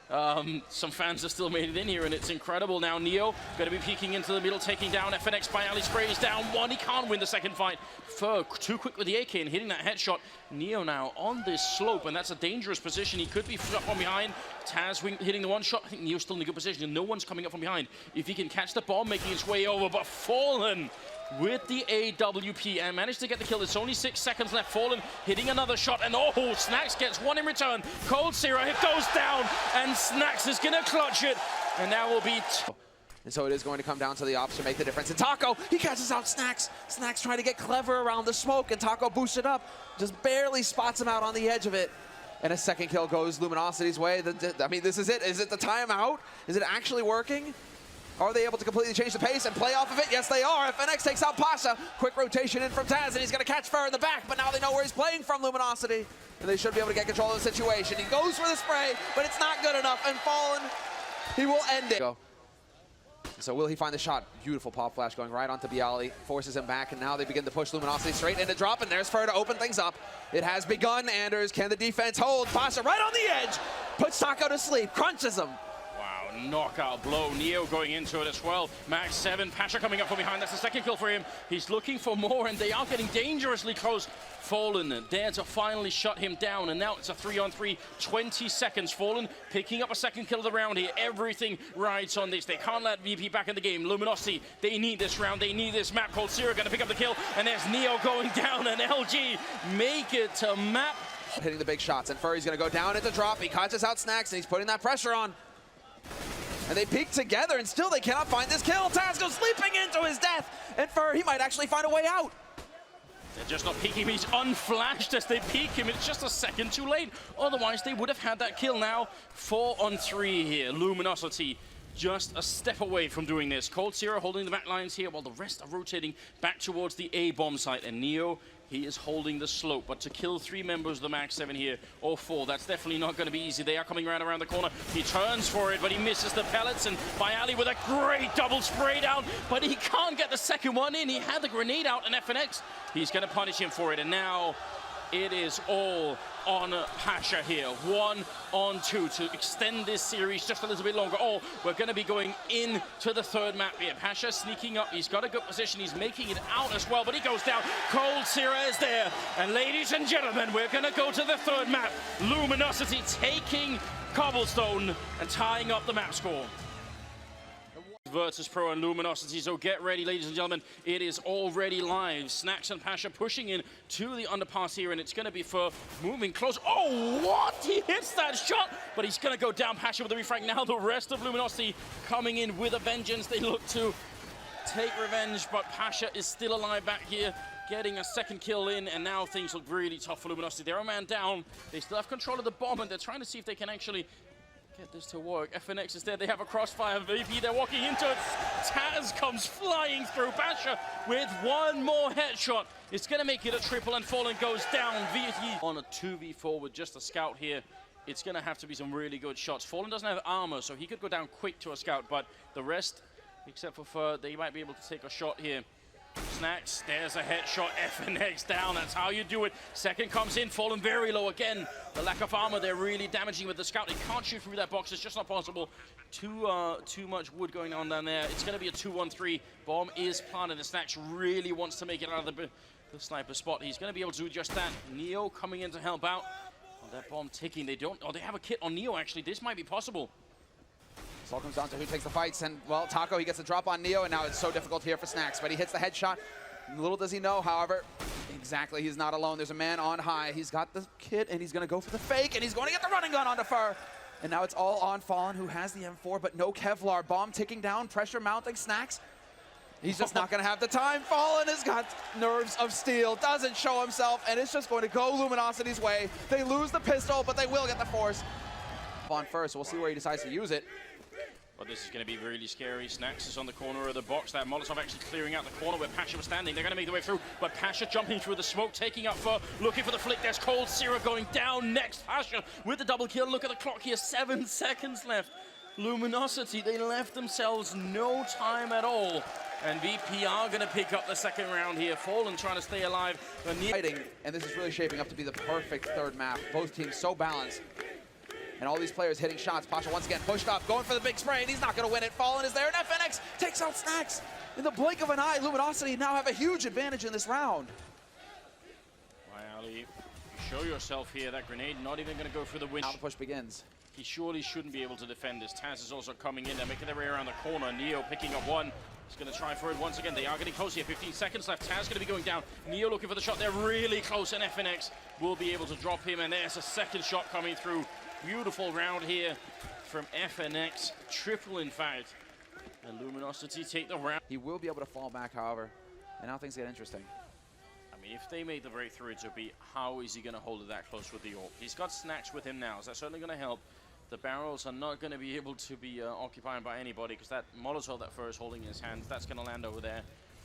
some fans have still made it in here, and it's incredible. Now Neo going to be peeking into the middle, taking down FNX. Bialy sprays down 1. He can't win the 2nd fight. Fur too quick with the AK and hitting that headshot. Neo now on this slope, and that's a dangerous position. He could be up from behind. Taz hitting the 1 shot. I think Neo's still in a good position, and no one's coming up from behind. If he can catch the bomb, making its way over, but Fallen with the AWP and managed to get the kill. There's only 6 seconds left. Fallen hitting another shot, and oh, Snax gets 1 in return. coldzera, it goes down, and Snax is gonna clutch it, and that will be
And so it is going to come down to the ops to make the difference. And Taco, he catches out Snax. Snax trying to get clever around the smoke, and Taco boosts it up. Just barely spots him out on the edge of it. And a 2nd kill goes Luminosity's way. I mean, this is it. Is it the timeout? Is it actually working? Are they able to completely change the pace and play off of it? Yes, they are. FNX takes out Pasha. Quick rotation in from Taz, and he's going to catch Fur in the back, but now they know where he's playing from, Luminosity. And they should be able to get control of the situation. He goes for the spray, but it's not good enough, and Fallen, he will end it. So will he find the shot? Beautiful pop flash going right onto Bialy, forces him back, and now they begin to push Luminosity straight into drop, and there's Fur to open things up. It has begun, Anders. Can the defense hold? Pasha right on the edge, puts Taco to sleep, crunches him.
Wow, knockout blow. Neo going into it as well. Max 7, Pasha coming up from behind. That's the second kill for him. He's looking for more, and they are getting dangerously close. Fallen there to finally shut him down, and now it's a 3-on-3, 20 seconds. Fallen picking up a second kill of the round here. Everything rides on this. They can't let VP back in the game. Luminosity, they need this round. They need this map. Cold Zero going to pick up the kill, and there's Neo going down, and LG make it to map.
Hitting the big shots, and Furry's gonna go down at the drop. He catches out Snax, and he's putting that pressure on. And they peek together, and still they cannot find this kill. Taz goes sleeping into his death, and Furry, he might actually find a way out.
They're just not peeking him. He's unflashed as they peek him. It's just a second too late. Otherwise, they would have had that kill now. 4-on-3 here. Luminosity just a step away from doing this. Cold Zero holding the back lines here while the rest are rotating back towards the A bomb site. And Neo, he is holding the slope. But to kill 3 members of the Max 7 here, or 4, that's definitely not going to be easy. They are coming right around the corner. He turns for it, but he misses the pellets. And Byali with a great double spray down, but he can't get the second one in. He had the grenade out, and FNX, he's going to punish him for it. And now it is all on Pasha here. 1-on-2 to extend this series just a little bit longer. Oh, we're going to be going into the third map here. Pasha sneaking up. He's got a good position. He's making it out as well, but he goes down. Cold Zero is there. And ladies and gentlemen, we're going to go to the third map. Luminosity taking Cobblestone and tying up the map score. Virtus Pro and Luminosity, so get ready, ladies and gentlemen. It is already live. Snax and Pasha pushing in to the underpass here, and it's going to be for moving close. Oh, what? He hits that shot, but he's going to go down. Pasha with the refrag. Now the rest of Luminosity coming in with a vengeance. They look to take revenge, but Pasha is still alive back here, getting a second kill in, and now things look really tough for Luminosity. They're a man down. They still have control of the bomb, and they're trying to see if they can actually get this to work. FNX is there. They have a crossfire. VP, they're walking into it. Taz comes flying through. Pasha with one more headshot. It's going to make it a triple, and Fallen goes down. VP on a 2v4 with just a scout here. It's going to have to be some really good shots. Fallen doesn't have armor, so he could go down quick to a scout, but the rest, except for Fur, they might be able to take a shot here. Snax, there's a headshot. FNX down, that's how you do it. Second comes in, Fallen very low again. The lack of armor, they're really damaging with the scout. He can't shoot through that box, it's just not possible. Too much wood going on down there. It's gonna be a 2-1-3. Bomb is planted, and Snax really wants to make it out of the sniper spot. He's gonna be able to do just that. Neo coming in to help out. Oh, that bomb ticking, they have a kit on Neo actually. This might be possible.
It all comes down to who takes the fights, and well, Taco, he gets the drop on Neo, and now it's so difficult here for Snax, but he hits the headshot. Little does he know, however, exactly, he's not alone. There's a man on high. He's got the kit, and he's gonna go for the fake, and he's going to get the running gun onto Fur. And now it's all on Fallen, who has the M4, but no Kevlar. Bomb ticking down, pressure mounting Snax. He's just not gonna have the time. Fallen has got nerves of steel, doesn't show himself, and it's just going to go Luminosity's way. They lose the pistol, but they will get the force. On Fur, so we'll see where he decides to use it.
But this is going to be really scary. Snax is on the corner of the box. That Molotov actually clearing out the corner where Pasha was standing. They're going to make their way through, but Pasha jumping through the smoke, taking up for, looking for the flick. There's Cold Zero going down next. Pasha with the double kill. Look at the clock here, 7 seconds left. Luminosity, they left themselves no time at all. And VP are going to pick up the second round here. Fallen trying to stay alive.
Fighting, and this is really shaping up to be the perfect third map. Both teams so balanced. And all these players hitting shots. Pasha once again pushed up, going for the big spray, and he's not going to win it. Fallen is there, and FNX takes out Snax. In the blink of an eye, Luminosity now have a huge advantage in this round.
Byali, you show yourself here. That grenade not even going to go for the win.
Now the push begins.
He surely shouldn't be able to defend this. Taz is also coming in. They're making their way around the corner. Neo picking up one. He's going to try for it once again. They are getting close here. 15 seconds left. Taz going to be going down. Neo looking for the shot. They're really close, and FNX will be able to drop him. And there's a second shot coming through. Beautiful round here from FNX. Triple, in fact. And Luminosity take the round.
He will be able to fall back, however. And now things get interesting.
I mean, if they make the breakthrough, it would be how is he going to hold it that close with the AWP? He's got Snax with him now, so that's certainly going to help. The barrels are not going to be able to be occupied by anybody, because that Molotov that Fur is holding in his hands, that's going to land over there.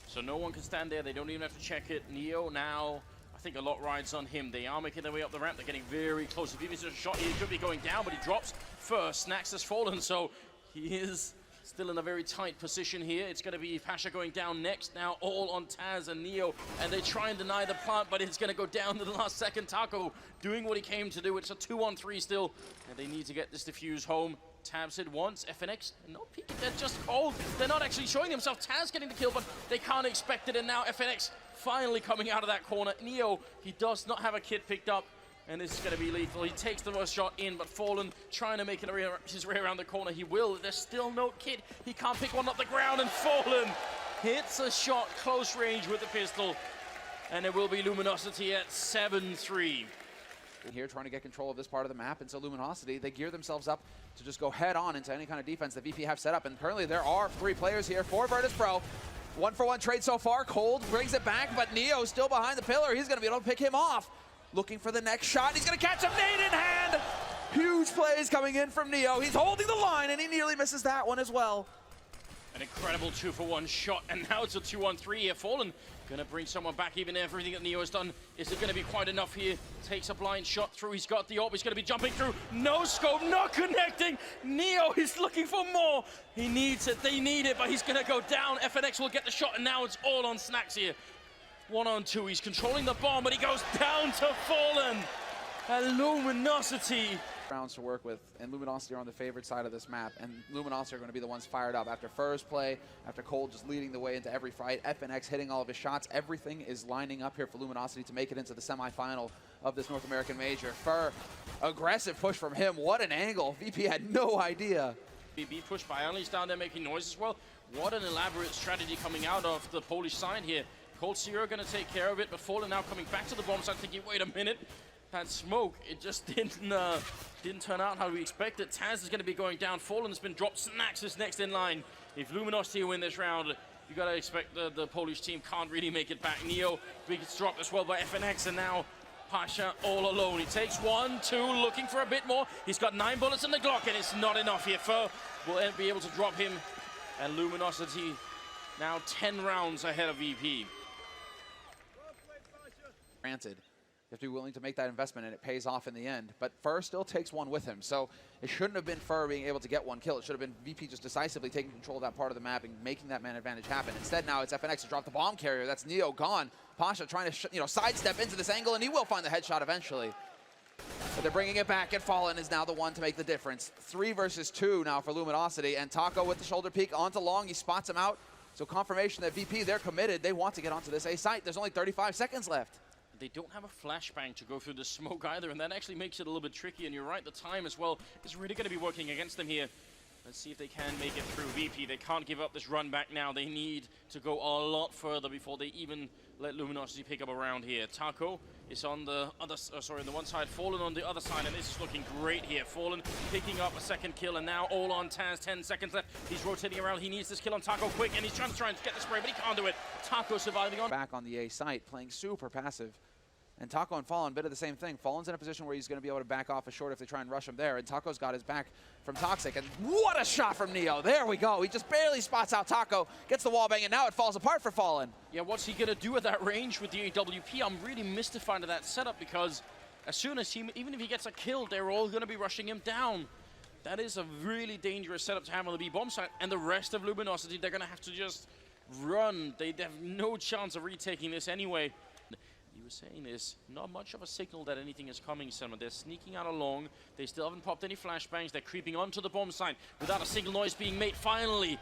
So no one can stand there. They don't even have to check it. Neo now, I think a lot rides on him. They are making their way up the ramp. They're getting very close. If he misses a shot, he could be going down, but he drops first. Snax has fallen, so he is still in a very tight position here. It's going to be Pasha going down next. Now all on Taz and Neo, and they try and deny the plant, but it's going to go down to the last second. Taco doing what he came to do. It's a 2-on-3 still, and they need to get this defuse home. Tabs it once, FNX not peeking, they're just cold. They're not actually showing themselves. Taz getting the kill, but they can't expect it, and now FNX finally coming out of that corner. Neo, he does not have a kit picked up, and this is going to be lethal. He takes the first shot in, but Fallen trying to make his way around the corner. He will. There's still no kit. He can't pick one up the ground, and Fallen hits a shot close range with the pistol, and it will be Luminosity at 7-3.
Here trying to get control of this part of the map, and so Luminosity, they gear themselves up to just go head on into any kind of defense that VP have set up, and currently there are 3 players here for Virtus.pro. 1-for-1 trade so far. Cold brings it back, but Neo still behind the pillar. He's going to be able to pick him off. Looking for the next shot. He's going to catch him, nade in hand. Huge plays coming in from Neo. He's holding the line, and he nearly misses that one as well.
An incredible 2-for-1 shot, and now it's a 2-on-3 here. Fallen gonna bring someone back, even everything that Neo has done. Is it gonna be quite enough here? Takes a blind shot through, he's got the AWP, he's gonna be jumping through. No scope, not connecting. Neo is looking for more. He needs it, they need it, but he's gonna go down. FNX will get the shot, and now it's all on Snax here. 1-on-2, he's controlling the bomb, but he goes down to Fallen. And Luminosity.
Rounds to work with, and Luminosity are on the favored side of this map, and Luminosity are going to be the ones fired up after Fur's play, after Cold just leading the way into every fight, FNX hitting all of his shots. Everything is lining up here for Luminosity to make it into the semifinal of this North American major. Fur, aggressive push from him. What an angle. VP had no idea.
BB pushed by Only's down there making noise as well. What an elaborate strategy coming out of the Polish side here. Cold Zero going to take care of it, but Fallen now coming back to the bomb side thinking, wait a minute. That smoke, it just didn't turn out how we expected. Taz is going to be going down. Fallen's been dropped. Snax is next in line. If Luminosity win this round, you got to expect the Polish team can't really make it back. Neo gets dropped as well by FNX, and now Pasha all alone. He takes 1, 2, looking for a bit more. He's got 9 bullets in the Glock, and it's not enough here. Fur will be able to drop him, and Luminosity now 10 rounds ahead of VP.
Granted. You have to be willing to make that investment, and it pays off in the end. But Fur still takes one with him, so it shouldn't have been Fur being able to get one kill. It should have been VP just decisively taking control of that part of the map and making that man advantage happen. Instead, now it's FNX to drop the bomb carrier. That's Neo gone. Pasha trying to sidestep into this angle, and he will find the headshot eventually. But they're bringing it back, and Fallen is now the one to make the difference. 3 versus 2 now for Luminosity, and Taco with the shoulder peek onto Long. He spots him out, so confirmation that VP, they're committed. They want to get onto this A site. There's only 35 seconds left.
They don't have a flashbang to go through the smoke either, and that actually makes it a little bit tricky. And you're right, the time as well is really going to be working against them here. Let's see if they can make it through. VP, they can't give up this run back now. They need to go a lot further before they even let Luminosity pick up a round here. Taco is on the other, on the one side, Fallen on the other side, and this is looking great here. Fallen picking up a second kill, and now all on Taz. 10 seconds left. He's rotating around. He needs this kill on Taco quick, and he's trying to get the spray, but he can't do it. Taco surviving on.
Back on the A site, playing super passive. And Taco and Fallen, bit of the same thing. Fallen's in a position where he's going to be able to back off a short if they try and rush him there. And Taco's got his back from Toxic. And what a shot from Neo. There we go. He just barely spots out Taco, gets the wall bang, and now it falls apart for Fallen.
Yeah, what's he going to do at that range with the AWP? I'm really mystified at that setup, because as soon as even if he gets a kill, they're all going to be rushing him down. That is a really dangerous setup to have on the B-bomb site. And the rest of Luminosity, they're going to have to just run. They have no chance of retaking this anyway. You were saying there's not much of a signal that anything is coming, Selma. They're sneaking out along. They still haven't popped any flashbangs. They're creeping onto the bomb site without a single noise being made. Finally,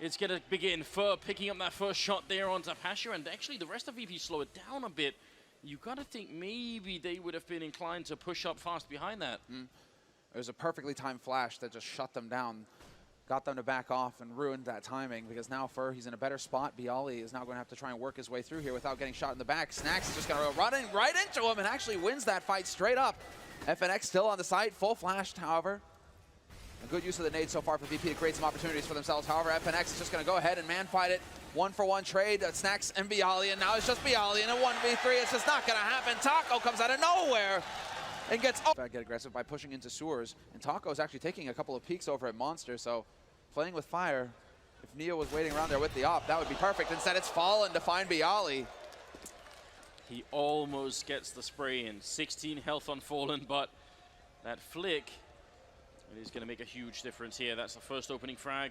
it's going to begin. Fur picking up that first shot there onto Pasha, and actually the rest of VP slow it down a bit. You got to think maybe they would have been inclined to push up fast behind that.
It was a perfectly timed flash that just shut them down. Got them to back off and ruined that timing, because now Fur, he's in a better spot. Bialy is now going to have to try and work his way through here without getting shot in the back. Snax is just going to run in right into him and actually wins that fight straight up. FNX still on the site, full flashed, however. A good use of the nade so far for VP to create some opportunities for themselves. However, FNX is just going to go ahead and man fight it. 1-for-1 trade, Snax and Bialy, and now it's just Bialy in a 1v3. It's just not going to happen. Taco comes out of nowhere and gets get aggressive by pushing into sewers. And Taco is actually taking a couple of peeks over at Monster, so playing with fire. If Neo was waiting around there with the op, that would be perfect. Instead, it's Fallen to find Bialy.
He almost gets the spray in. 16 health on Fallen, but that flick, it is going to make a huge difference here. That's the first opening frag.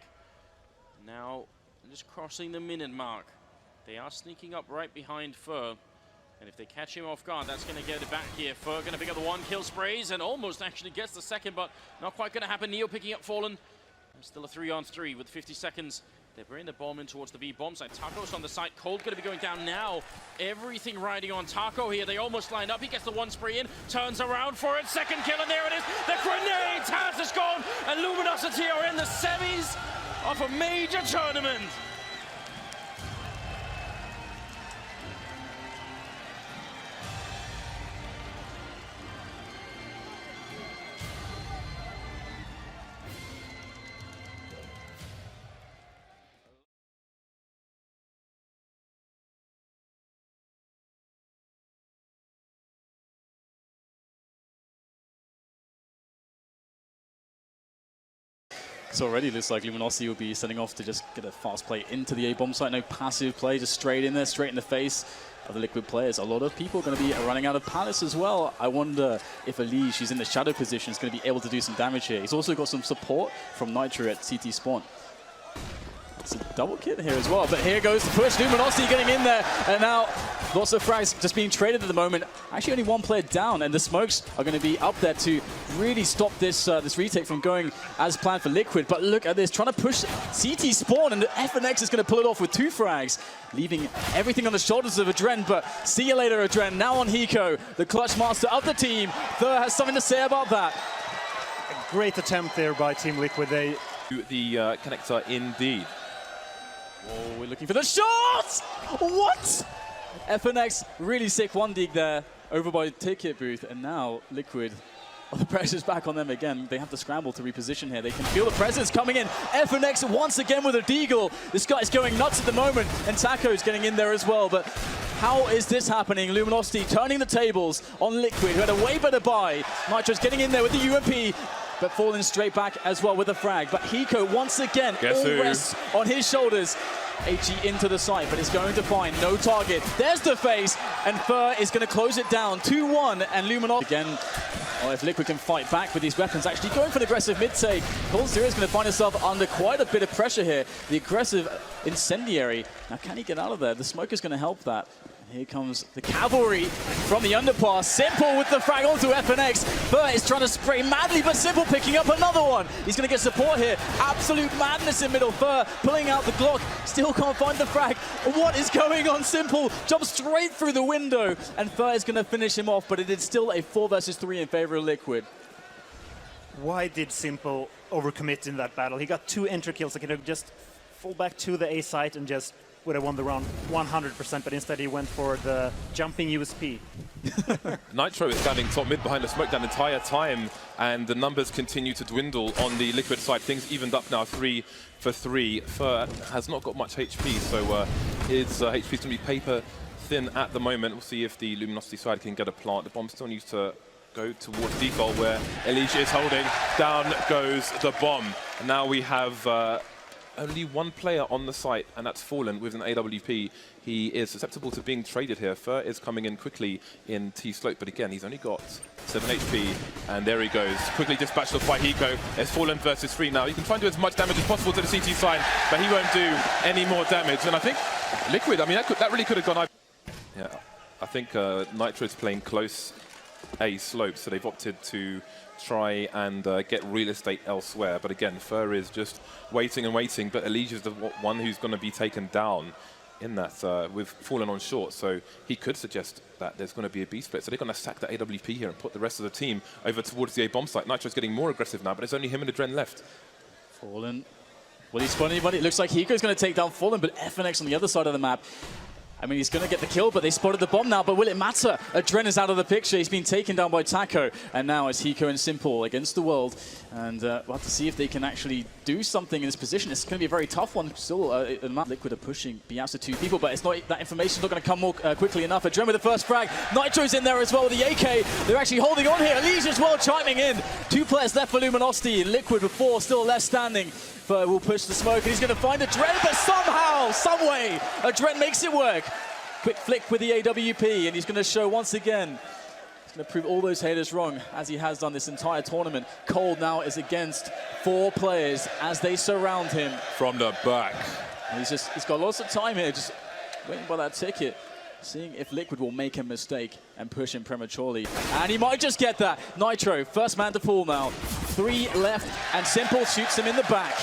Now, just crossing the minute mark. They are sneaking up right behind Fur. And if they catch him off guard, that's going to get it back here. Fer going to pick up the 1 kill sprays and almost actually gets the second, but not quite going to happen. Neo picking up Fallen. Still a 3-on-3 with 50 seconds. They're bringing the bomb in towards the B bomb side. Taco's on the site. Cold going to be going down now. Everything riding on Taco here. They almost lined up. He gets the 1 spray in, turns around for it. Second kill, and there it is. The grenade! Taz is gone, and Luminosity are in the semis of a major tournament.
So already looks like Luminosity will be setting off to just get a fast play into the A-bomb site. No passive play, just straight in there, straight in the face of the Liquid players. A lot of people are going to be running out of Palace as well. I wonder if Elige, who's in the shadow position, is going to be able to do some damage here. He's also got some support from Nitro at CT spawn. It's a double kit here as well, but here goes the push. Luminosity getting in there, and now lots of frags just being traded at the moment. Actually, only 1 player down, and the smokes are going to be up there to really stop this this retake from going as planned for Liquid. But look at this, trying to push CT spawn, and FNX is going to pull it off with 2 frags, leaving everything on the shoulders of Adren. But see you later, Adren. Now on Hiko, the clutch master of the team. Thur has something to say about that.
A great attempt there by Team Liquid. They
the connector indeed.
Oh, we're looking for the shot! What? FNX, really sick 1-dig there over by Ticket Booth, and now Liquid, the pressure's back on them again. They have to scramble to reposition here. They can feel the presence coming in. FNX once again with a deagle. This guy's going nuts at the moment, and Taco's getting in there as well. But how is this happening? Luminosity turning the tables on Liquid, who had a way better buy. Nitro's getting in there with the UMP, but falling straight back as well with a frag. But Hiko, once again, all rests on his shoulders. HE into the site, but it's going to find no target. There's the face, and Fer is going to close it down. 2-1, and Luminosity again. Oh, if Liquid can fight back with these weapons, actually going for an aggressive mid-take. Cold Zero is going to find himself under quite a bit of pressure here. The aggressive Incendiary. Now, can he get out of there? The smoke is going to help that. Here comes the cavalry from the underpass. Simple with the frag onto FNX. Fer is trying to spray madly, but Simple picking up another one. He's going to get support here. Absolute madness in middle. Fer pulling out the Glock. Still can't find the frag. What is going on? Simple jumps straight through the window, and Fer is going to finish him off, but it is still a 4 versus 3 in favor of Liquid.
Why did Simple overcommit in that battle? He got 2 entry kills. He could have just fall back to the A site and just would have won the round 100%, but instead he went for the jumping USP.
Nitro is standing top mid behind the smoke that entire time, and the numbers continue to dwindle on the Liquid side. Things evened up now, 3 for 3. Fer has not got much HP, so his HP is going to be paper thin at the moment. We'll see if the Luminosity side can get a plant. The bomb still needs to go towards default, where Elige is holding. Down goes the bomb. And now we have only 1 player on the site, and that's Fallen with an AWP. He is susceptible to being traded here. Fer is coming in quickly in T-Slope, but again, he's only got 7 HP, and there he goes. Quickly dispatched off by Hiko. It's Fallen versus 3 now. He can try and do as much damage as possible to the CT side, but he won't do any more damage. And I think Liquid, I mean, that really could have gone. Yeah, I think Nitro is playing close A slope, so they've opted to try and get real estate elsewhere. But again, Fer is just waiting and waiting, but Elige is the one who's going to be taken down in that with Fallen on short, so he could suggest that there's going to be a B split. So they're going to sack the AWP here and put the rest of the team over towards the A bomb site. Nitro's getting more aggressive now, but it's only him and Adren left.
Fallen, will he spawn anybody? It looks like Hiko's going to take down Fallen, but FNX on the other side of the map. I mean, he's going to get the kill, but they spotted the bomb now. But will it matter? Adren is out of the picture. He's been taken down by Taco. And now it's Hiko and Simple against the world. And we'll have to see if they can actually do something in this position. It's going to be a very tough one. Still, Liquid are pushing Bias to 2 people, but it's not, that information's not going to come more quickly enough. Adren with the first frag. Nitro's in there as well with the AK. They're actually holding on here. Elige as well chiming in. 2 players left for Luminosity. Liquid with 4 still left standing. Fer will push the smoke, and he's going to find Adren, but somehow, some way, Adren makes it work. Quick flick with the AWP, and he's going to show once again. He's going to prove all those haters wrong, as he has done this entire tournament. Cold now is against 4 players as they surround him.
From the back.
And he's got lots of time here, just waiting by that ticket. seeing if Liquid will make a mistake and push him prematurely. And he might just get that. Nitro, first man to fall now. 3 left, and Simple shoots him in the back.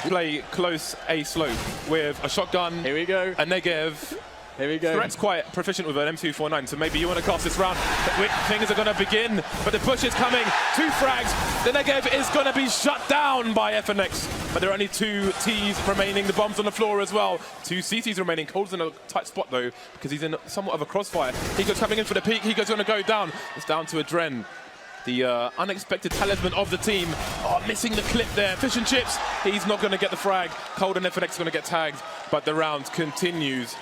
Play close A slope with a shotgun,
Here we go.
a Negev.
Here we go.
Threat's quite proficient with an M249, so maybe you want to cast this round. Things are going to begin, but the push is coming. 2 frags. The Negev is going to be shut down by FNX, but there are only 2 Ts remaining. The bomb's on the floor as well. 2 CTs remaining. Cold's in a tight spot though, because he's in somewhat of a crossfire. Hiko's coming in for the peak. Hiko's going to go down. It's down to Adren, the unexpected talisman of the team. Oh, missing the clip there. Fish and chips. He's not going to get the frag. Cold and FNX are going to get tagged, but the round continues.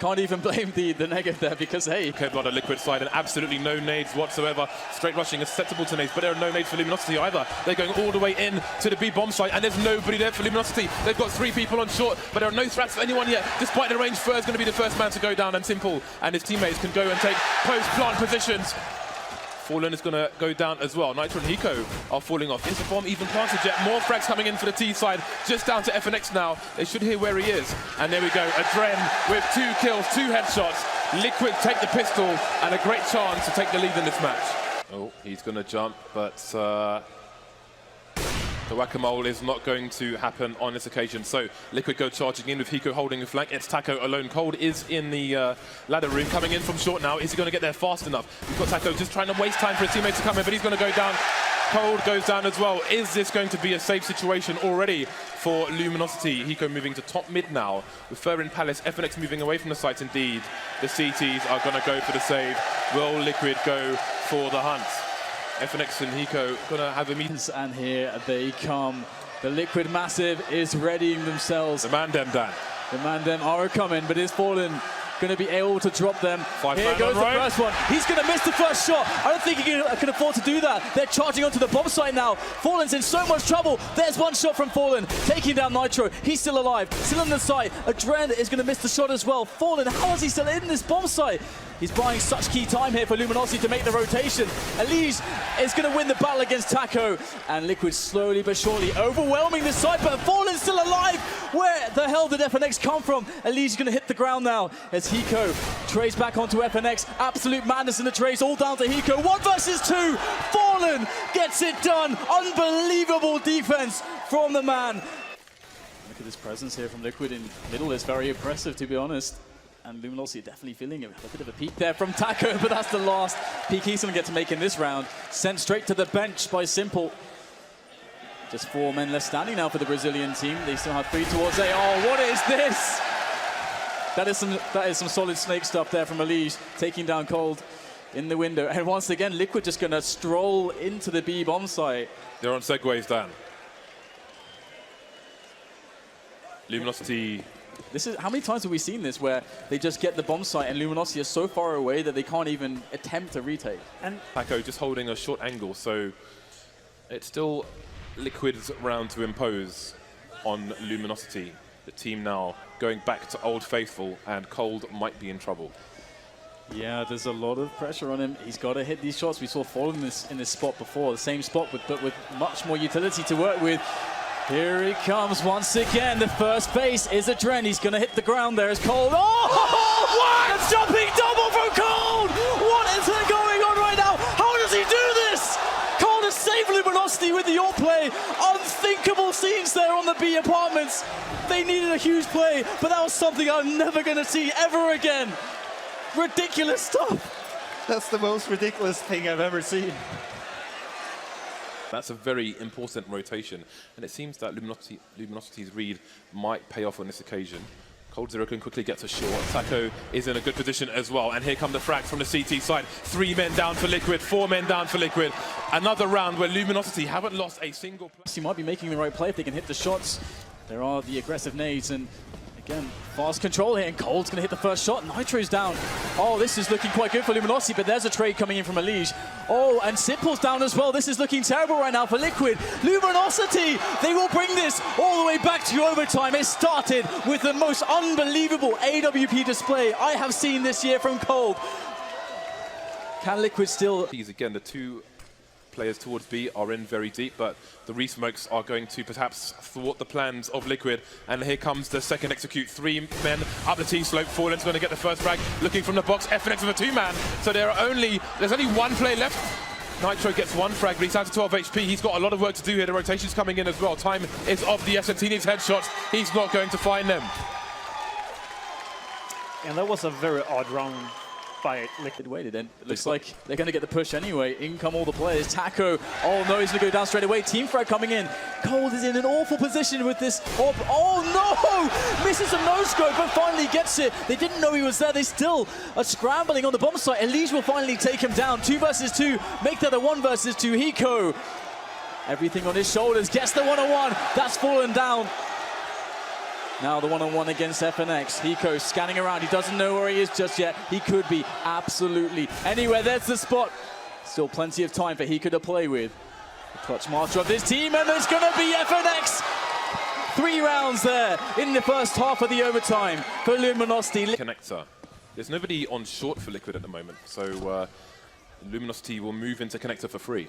Can't even blame the Negev there because, hey.
Kevlar, Liquid side, and absolutely no nades whatsoever. Straight rushing, acceptable to nades, but there are no nades for Luminosity either. They're going all the way in to the B bomb site, and there's nobody there for Luminosity. They've got 3 people on short, but there are no threats for anyone yet. Despite the range, Fur is going to be the first man to go down, and Simple and his teammates can go and take post-plant positions. Fallen is going to go down as well. Nitro and Hiko are falling off. Interform even planted Jet. More frags coming in for the T side. Just down to FNX now. They should hear where he is. And there we go. Adren with 2 kills, 2 headshots. Liquid take the pistol and a great chance to take the lead in this match. Oh, he's going to jump, but the whack-a-mole is not going to happen on this occasion. So Liquid go charging in with Hiko holding the flank. It's Taco alone. Cold is in the ladder room, coming in from short now. Is he going to get there fast enough? We've got Taco just trying to waste time for his teammates to come in, but he's going to go down. Cold goes down as well. Is this going to be a safe situation already for Luminosity? Hiko moving to top mid now. With Fur in Palace, FNX moving away from the sites indeed. The CTs are going to go for the save. Will Liquid go for the hunt? FNX and Hiko gonna have a meeting.
And here they come. The Liquid Massive is readying themselves.
The Mandem, Dan.
The Mandem are coming, but is Fallen going to be able to drop them? Here goes the first one. He's going to miss the first shot. I don't think he can afford to do that. They're charging onto the bomb site now. Fallen's in so much trouble. There's one shot from Fallen, taking down Nitro. He's still alive, still on the site. Adren is going to miss the shot as well. Fallen, how is he still in this bomb site? He's buying such key time here for Luminosity to make the rotation. Elise is going to win the battle against Taco. And Liquid slowly but surely overwhelming this side, but Fallen's still alive. Where the hell did FNX come from? Elise is going to hit the ground now as Hiko trays back onto FNX. Absolute madness in the trace, all down to Hiko. 1 versus 2. Fallen gets it done. Unbelievable defense from the man. Look at this presence here from Liquid in middle. It's very impressive, to be honest. And Luminosity definitely feeling a bit of a peak there from Taco, but that's the last peak he's going to get to make in this round. Sent straight to the bench by Simple. Just 4 men left standing now for the Brazilian team. They still have 3 towards A. Oh, what is this? That is some solid snake stuff there from Elise, taking down Cold in the window. And once again, Liquid just going to stroll into the B bomb site.
They're on segways, Dan. Luminosity.
This is, how many times have we seen this where they just get the bomb site and Luminosity is so far away that they can't even attempt to retake?
And Taco just holding a short angle, so it's still Liquid's round to impose on Luminosity. The team now going back to Old Faithful, and Cold might be in trouble.
Yeah, there's a lot of pressure on him. He's got to hit these shots. We saw Fallen in this spot before, the same spot, but with much more utility to work with. Here he comes once again. The first base is Adren. He's going to hit the ground there as Cold. Oh, what? A jumping double from Cold! What is going on right now? How does he do this? Cold has saved Luminosity with the AWP play. Unthinkable scenes there on the B apartments. They needed a huge play, but that was something I'm never going to see ever again. Ridiculous stuff.
That's the most ridiculous thing I've ever seen.
That's a very important rotation, and it seems that Luminosity's read might pay off on this occasion. Cold Zero can quickly get to short. Taco is in a good position as well, and here come the frags from the CT side. 3 men down for Liquid, 4 men down for Liquid. Another round where Luminosity haven't lost a single play.
He might be making the right play if they can hit the shots. There are the aggressive nades, and again, fast control here, and Cold's going to hit the first shot. Nitro's down. Oh, this is looking quite good for Luminosity, but there's a trade coming in from Elige. Oh, and Simple's down as well. This is looking terrible right now for Liquid. Luminosity, they will bring this all the way back to overtime. It started with the most unbelievable AWP display I have seen this year from Cold. Can Liquid still...
Again, the 2 players towards B are in very deep, but the resmokes are going to perhaps thwart the plans of Liquid. And here comes the second execute. 3 men up the T-slope. Fallen's going to get the first frag. Looking from the box, FNX with a 2-man. So there's only 1 player left. Nitro gets 1 frag, but he's down to 12 HP. He's got a lot of work to do here. The rotation's coming in as well. Time is of the essence. He needs headshots. He's not going to find them.
And that was a very odd round by Liquid.
Waited, and it looks like they're going to get the push anyway. In come all the players. Taco, oh no, he's going to go down straight away. Team frag coming in. Cold is in an awful position with this. Oh no! Misses a no-scope, but finally gets it. They didn't know he was there. They still are scrambling on the bomb site. Elige will finally take him down. 2 versus 2. Make that a 1 versus 2. Hiko, everything on his shoulders. Gets the 1-on-1. That's fallen down. Now the 1-on-1 against FNX. Hiko scanning around. He doesn't know where he is just yet. He could be absolutely anywhere. There's the spot. Still plenty of time for Hiko to play with. The clutch master of this team, and it's going to be FNX. 3 rounds there in the first half of the overtime for Luminosity.
Connector. There's nobody on short for Liquid at the moment, so Luminosity will move into Connector for free.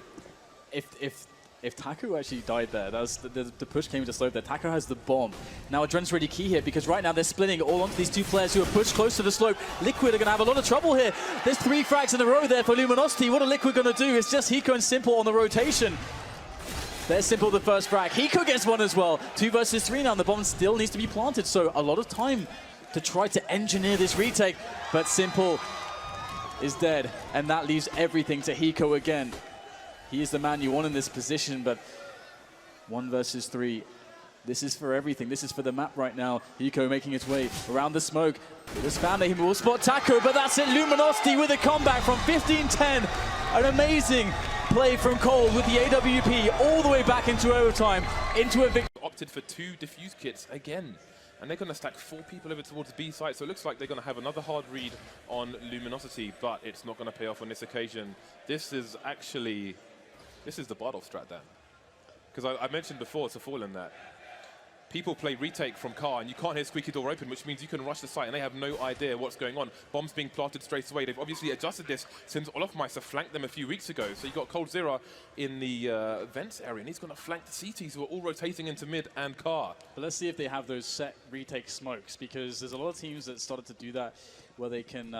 If Taco actually died there, that was the push came to slope there. Taco has the bomb. Now Adren's really key here because right now they're splitting all onto these 2 players who are pushed close to the slope. Liquid are going to have a lot of trouble here. There's 3 frags in a row there for Luminosity. What are Liquid going to do? It's just Hiko and Simple on the rotation. There's Simple the first frag. Hiko gets 1 as well. 2 versus 3 now. The bomb still needs to be planted, so a lot of time to try to engineer this retake. But Simple is dead, and that leaves everything to Hiko again. He is the man you want in this position, but 1 versus 3. This is for everything. This is for the map right now. Hiko making his way around the smoke. It was found that he will spot Taco, but that's it. Luminosity with a comeback from 15-10. An amazing play from Cole with the AWP all the way back into overtime, into a victory.
Opted for 2 defuse kits again. And they're going to stack 4 people over towards the B site, so it looks like they're going to have another hard read on Luminosity, but it's not going to pay off on this occasion. This is the Bardolph strat then. Because I mentioned before to Fallen that people play retake from car and you can't hear squeaky door open, which means you can rush the site and they have no idea what's going on. Bombs being planted straight away. They've obviously adjusted this since Olofmeister flanked them a few weeks ago. So you've got coldzera in the vents area and he's going to flank the CTs who are all rotating into mid and car.
But let's see if they have those set retake smokes, because there's a lot of teams that started to do that, where they can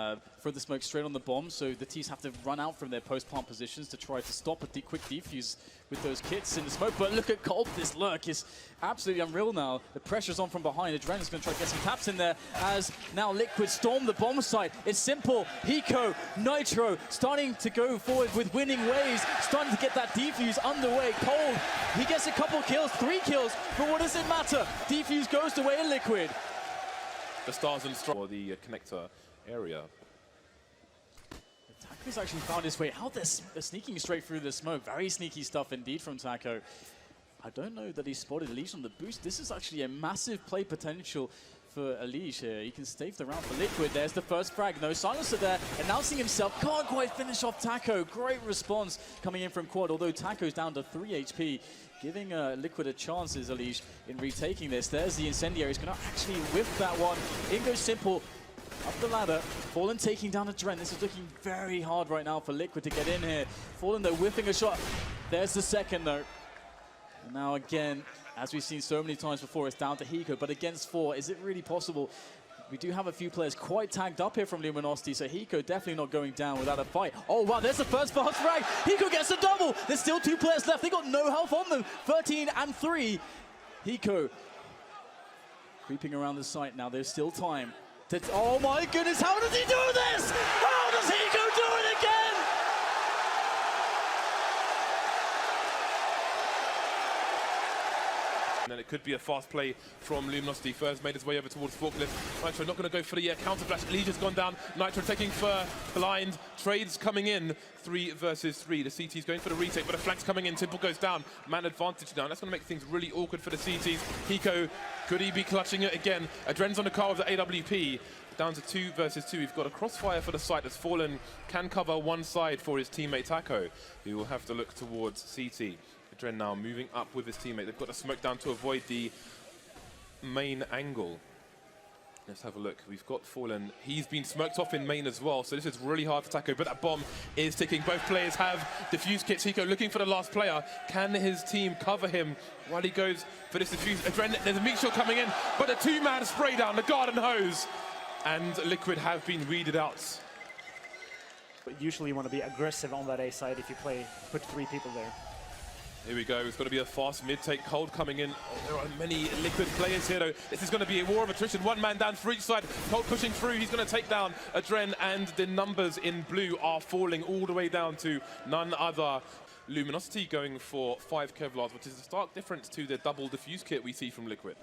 throw the smoke straight on the bomb, so the teams have to run out from their post-plant positions to try to stop a quick defuse with those kits in the smoke. But look at Colt, this lurk is absolutely unreal now. The pressure's on from behind. Adren's going to try to get some taps in there as now Liquid storm the bomb site. It's Simple, Hiko, Nitro starting to go forward with winning ways, starting to get that defuse underway. Cold, he gets a couple kills, 3 kills, but what does it matter? Defuse goes the way of Liquid.
The stars and strong for the connector area.
Taco's actually found his way out. They're sneaking straight through the smoke. Very sneaky stuff indeed from Taco. I don't know that he spotted Elige on the boost. This is actually a massive play potential for Elige here. He can stave the round for Liquid. There's the first frag. No silencer there. Announcing himself. Can't quite finish off Taco. Great response coming in from Quad, although Taco's down to 3 HP. Giving Liquid a chance is Elige in retaking this. There's the incendiary. He's going to actually whip that one. In goes Simple. Up the ladder. Fallen taking down Adren. This is looking very hard right now for Liquid to get in here. Fallen though whiffing a shot. There's the second though. And now again, as we've seen so many times before, it's down to Hiko. But against 4, is it really possible? We do have a few players quite tagged up here from Luminosity, so Hiko definitely not going down without a fight. Oh wow, there's the first fast frag. Hiko gets a double. There's still 2 players left. They got no health on them. 13 and 3. Hiko creeping around the site now. There's still time. Oh my goodness, how does he do this? How does Hiko do it again?
And then it could be a fast play from Luminosity. First made his way over towards Forklift. Nitro not going to go for the counter flash. Elige has gone down. Nitro taking for blind. Trades coming in. 3 versus 3. The CT's going for the retake, but a flank's coming in. Simple goes down. Man advantage down. That's going to make things really awkward for the CTs. Hiko, could he be clutching it again? Adren's on the car with the AWP. Down to 2 versus 2. We've got a crossfire for the site as Fallen can cover one side for his teammate Taco, who will have to look towards CT. Adren now moving up with his teammate. They've got to smoke down to avoid the main angle Let's have a look. We've got Fallen. He's been smoked off in main as well, so this is really hard for Taco, but that bomb is ticking. Both players have defuse kits. Hiko looking for the last player. Can his team cover him while he goes for this defuse? There's a meat shot coming in, but a two-man spray down, the garden hose. And Liquid have been weeded out.
But usually you want to be aggressive on that A side if you put 3 people there.
Here we go. It's going to be a fast mid-take. Cold coming in. Oh, there are many Liquid players here, though. This is going to be a war of attrition. One man down for each side. Cold pushing through. He's going to take down Adren, and the numbers in blue are falling all the way down to none other. Luminosity going for 5 Kevlars, which is a stark difference to the double diffuse kit we see from Liquid.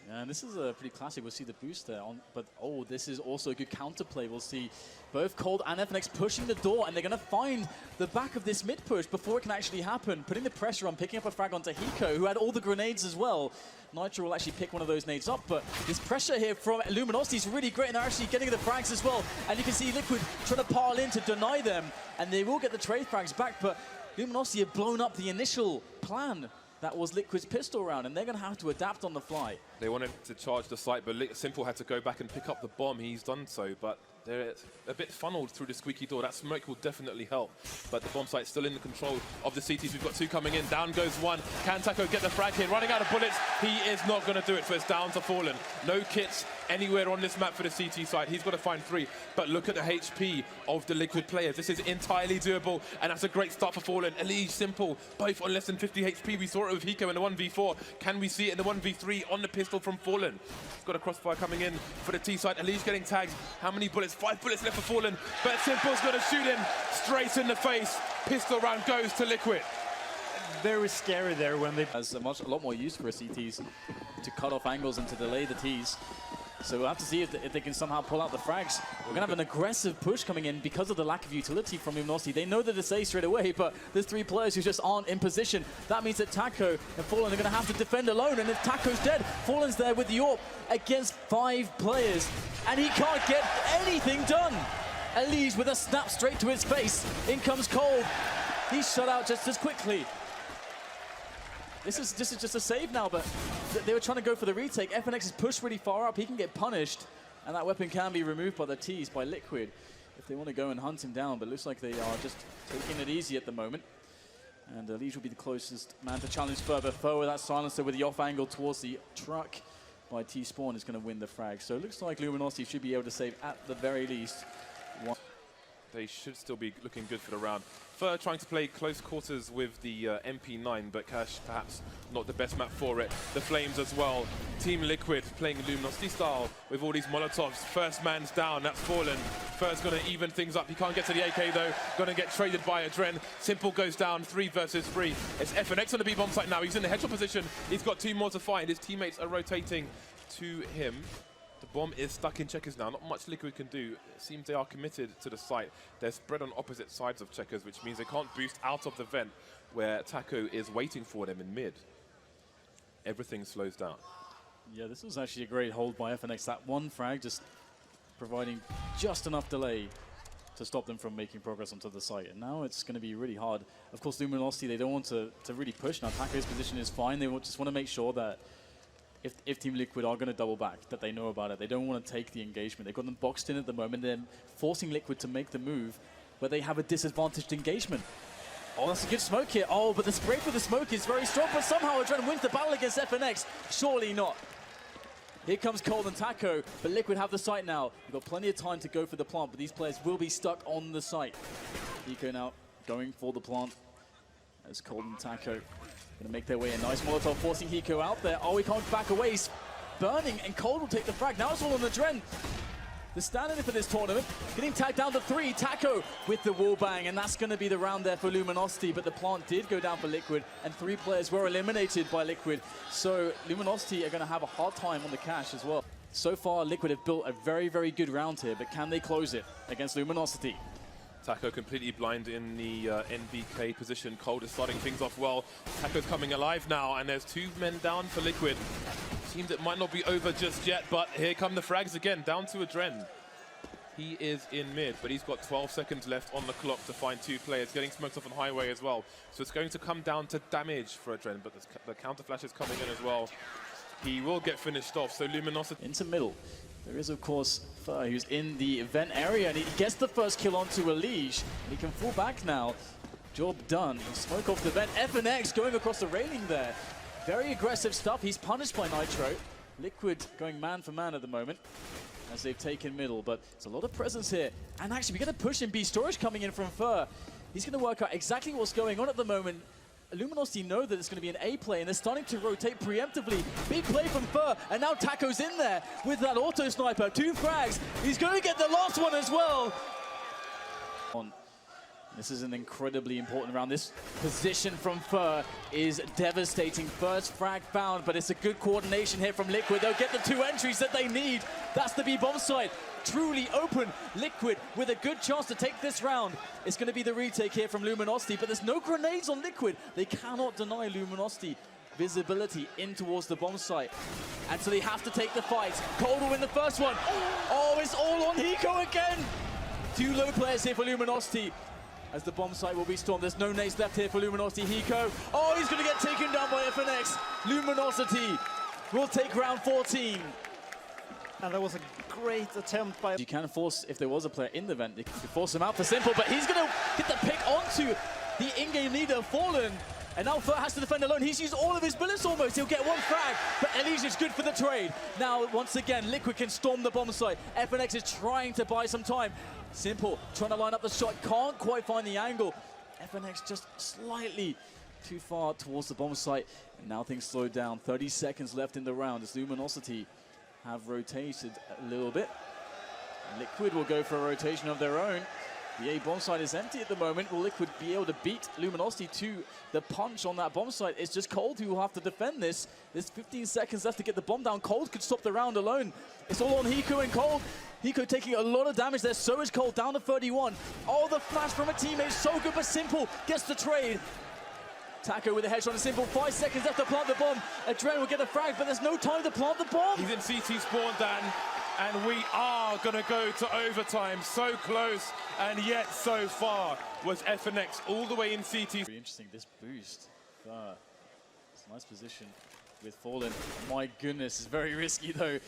And this is a pretty classic. We'll see the boost there. But oh, this is also a good counterplay. We'll see both Cold and FNX pushing the door, and they're going to find the back of this mid push before it can actually happen. Putting the pressure on, picking up a frag onto Hiko, who had all the grenades as well. Nitro will actually pick one of those nades up, but this pressure here from Luminosity is really great, and they're actually getting the frags as well. And you can see Liquid trying to pile in to deny them, and they will get the trade frags back, but Luminosity have blown up the initial plan. That was Liquid's pistol round, and they're going to have to adapt on the fly.
They wanted to charge the site, but Simple had to go back and pick up the bomb. He's done so, but they're a bit funneled through the squeaky door. That smoke will definitely help, but the bomb site's still in the control of the CTs. We've got 2 coming in. Down goes 1. Can Taco get the frag here? Running out of bullets. He is not going to do it, so it's down to Fallen. No kits anywhere on this map for the CT side. He's got to find 3, but look at the HP of the Liquid players. This is entirely doable, and that's a great start for Fallen. Elige, Simple, both on less than 50 HP. We saw it with Hiko in the 1v4. Can we see it in the 1v3 on the pistol from Fallen? Got a crossfire coming in for the T side. Elige getting tagged. How many bullets? 5 bullets left for Fallen, but Simple's going to shoot him straight in the face. Pistol round goes to Liquid.
Very scary there when they...
Has a lot more use for CTs to cut off angles and to delay the Ts. So we'll have to see if they can somehow pull out the frags. We're going to have an aggressive push coming in because of the lack of utility from Luminosity. They know that it's A straight away, but there's 3 players who just aren't in position. That means that Taco and Fallen are going to have to defend alone, and if Taco's dead, Fallen's there with the AWP against 5 players, and he can't get anything done. Elige with a snap straight to his face. In comes Cold. He's shut out just as quickly. This is just a save now, but they were trying to go for the retake. FNX is pushed really far up. He can get punished, and that weapon can be removed by the Ts, by Liquid, if they want to go and hunt him down. But it looks like they are just taking it easy at the moment. And Elige will be the closest man to challenge further. Foe with that silencer with the off angle towards the truck by T-Spawn is going to win the frag. So it looks like Luminosity should be able to save at the very least 1.
They should still be looking good for the round. Fur trying to play close quarters with the MP9, but Cash perhaps not the best map for it. The Flames as well. Team Liquid playing Luminosity style with all these Molotovs. First man's down, that's Fallen. Fur's going to even things up. He can't get to the AK though. Going to get traded by Adren. Simple goes down, 3 versus 3. It's FNX on the B-bomb site now. He's in the headshot position. He's got 2 more to find. His teammates are rotating to him. The bomb is stuck in Checkers now. Not much Liquid can do. It seems they are committed to the site. They're spread on opposite sides of Checkers, which means they can't boost out of the vent where Taco is waiting for them in mid. Everything slows down.
Yeah, this was actually a great hold by FNX. That 1 frag just providing just enough delay to stop them from making progress onto the site. And now it's going to be really hard. Of course, Luminosity, they don't want to really push. Now, Taco's position is fine. They just want to make sure that if Team Liquid are going to double back, that they know about it. They don't want to take the engagement. They've got them boxed in at the moment. They're forcing Liquid to make the move, but they have a disadvantaged engagement. Oh, that's a good smoke here. Oh, but the spray for the smoke is very strong, but somehow Adren wins the battle against FNX. Surely not. Here comes Cold and Taco, but Liquid have the site now. We've got plenty of time to go for the plant, but these players will be stuck on the site. Hiko now going for the plant as Cold and Taco gonna make their way in. Nice Molotov forcing Hiko out there. Oh, he can't back away. He's burning, and Cold will take the frag. Now it's all on Adren. The stand-in for this tournament, getting tagged down to 3. Taco with the wall bang, and that's going to be the round there for Luminosity, but the plant did go down for Liquid, and 3 players were eliminated by Liquid. So Luminosity are going to have a hard time on the cash as well. So far, Liquid have built a very, very good round here, but can they close it against Luminosity?
Taco completely blind in the NBK position. Cold is starting things off well. Taco's coming alive now, and there's 2 men down for Liquid. Seems it might not be over just yet, but here come the frags again, down to Adren. He is in mid, but he's got 12 seconds left on the clock to find 2 players, getting smoked off on highway as well. So it's going to come down to damage for Adren, but the counter flash is coming in as well. he will get finished off. So Luminosity
into middle. There is, of course, Fer, who's in the event area, and he gets the first kill onto Elige. He can fall back now. Job done. He'll smoke off the vent. FNX going across the railing there. Very aggressive stuff. He's punished by Nitro. Liquid going man for man at the moment as they've taken middle, but there's a lot of presence here. And actually, we're going to push in B. Storage coming in from Fer. He's going to work out exactly what's going on at the moment. Luminosity know that it's going to be an A play, and they're starting to rotate preemptively. Big play from Fer, and now Taco's in there with that auto sniper. 2 frags. He's going to get the last one as well. This is an incredibly important round. This position from Fer is devastating. First frag found, but it's a good coordination here from Liquid. They'll get the 2 entries that they need. That's the B bomb site. Truly open. Liquid with a good chance to take this round. It's going to be the retake here from Luminosity, but there's no grenades on Liquid. They cannot deny Luminosity visibility in towards the bomb site. And so they have to take the fight. Cold will win the first one. Oh, it's all on Hiko again. 2 low players here for Luminosity as the bomb site will be stormed. There's no nades left here for Luminosity. Hiko, oh, he's going to get taken down by FNX. Luminosity will take round 14.
And that was a great attempt by...
You can force, if there was a player in the vent, you can force him out for Simple, but he's going to get the pick onto the in-game leader, Fallen. And now Fer has to defend alone. He's used all of his bullets almost. He'll get 1 frag, but Elige is good for the trade. Now, once again, Liquid can storm the bomb site. FNX is trying to buy some time. Simple, trying to line up the shot, can't quite find the angle. FNX just slightly too far towards the bomb site. And now things slow down. 30 seconds left in the round as Luminosity have rotated a little bit. Liquid will go for a rotation of their own. The A bomb site is empty at the moment. Will Liquid be able to beat Luminosity to the punch on that bomb site? It's just Cold who will have to defend this. There's 15 seconds left to get the bomb down. Cold could stop the round alone. It's all on Hiko and Cold. Hiko taking a lot of damage there. So is Cold, down to 31. Oh, the flash from a teammate, so good, but Simple gets the trade. Taco with a headshot on Simple. 5 seconds left to plant the bomb. Adren will get a frag, but there's no time to plant the bomb.
He's in CT spawn, Dan, and we are going to go to overtime. So close, and yet so far was FNX all the way in CT.
Very interesting, this boost. It's a nice position with Fallen. My goodness, it's very risky though.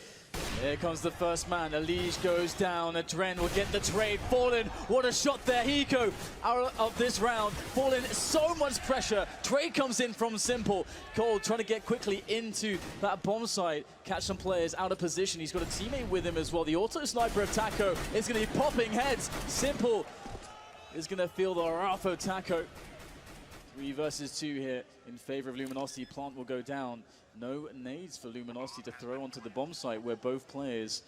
Here comes the first man. Elige goes down. Adren will get the trade. Fallen, what a shot there. Hiko out of this round. Fallen, so much pressure. Trade comes in from Simple. Cold trying to get quickly into that bomb site. Catch some players out of position. He's got a teammate with him as well. The auto sniper of Taco is going to be popping heads. Simple is going to feel the wrath of Taco. 3 versus 2 here in favor of Luminosity. Plant will go down. No nades for Luminosity to throw onto the bomb site where both players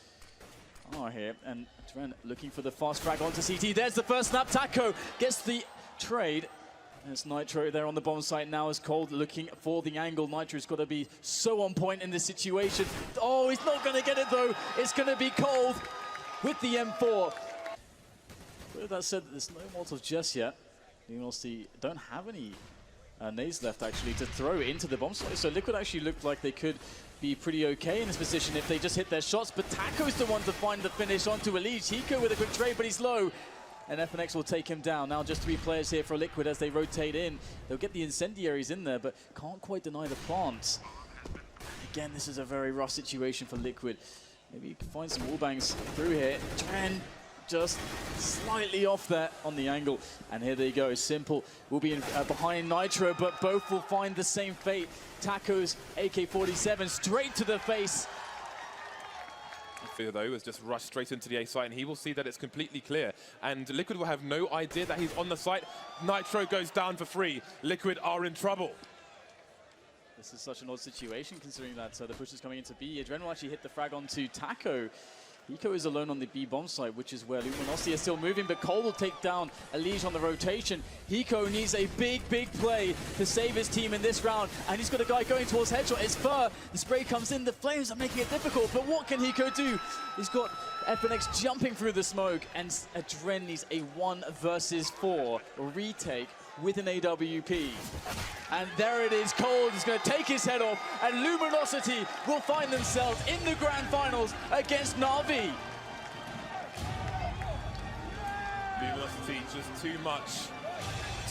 are here. And Dren looking for the fast frag onto CT. There's the first snap. Taco gets the trade. There's Nitro there on the bomb site now as Cold looking for the angle. Nitro's got to be so on point in this situation. Oh, he's not going to get it though. It's going to be Cold with the M4. But with that said, there's no Molotov just yet. Luminosity don't have any nades left actually to throw into the bomb site. So Liquid actually looked like they could be pretty okay in this position if they just hit their shots. But Taco's the one to find the finish onto Elige. Hiko with a quick trade, but he's low. And FNX will take him down. Now just 3 players here for Liquid as they rotate in. They'll get the incendiaries in there, but can't quite deny the plants. Again, this is a very rough situation for Liquid. Maybe you can find some wallbangs through here. Dren just slightly off there on the angle. And here they go. Simple will be behind Nitro, but both will find the same fate. Taco's AK-47 straight to the face.
Fear though has just rushed straight into the A site, and he will see that it's completely clear. And Liquid will have no idea that he's on the site. Nitro goes down for free. Liquid are in trouble.
This is such an odd situation considering that the push is coming into B. Adren will actually hit the frag onto Taco. Hiko is alone on the B bomb site, which is where Luminosity is still moving, but Cole will take down Elige on the rotation. Hiko needs a big, big play to save his team in this round, and he's got a guy going towards headshot. It's Fer. The spray comes in. The flames are making it difficult, but what can Hiko do? He's got FNX jumping through the smoke, and Adren needs a 1 versus 4 retake with an AWP. And there it is, Cold is going to take his head off, and Luminosity will find themselves in the grand finals against Na'Vi.
Luminosity just too much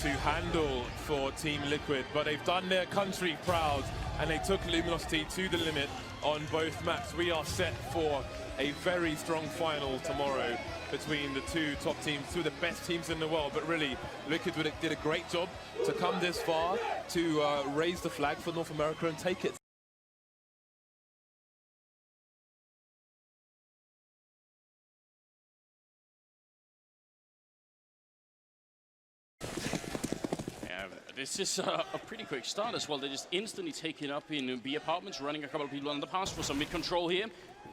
to handle for Team Liquid, but they've done their country proud. and they took Luminosity to the limit on both maps. We are set for a very strong final tomorrow between the two top teams, two of the best teams in the world. But really, Liquid did a great job to come this far, to raise the flag for North America and take it.
This is a pretty quick start as well. They're just instantly taken up in B apartments, running a couple of people on the pass for some mid-control here.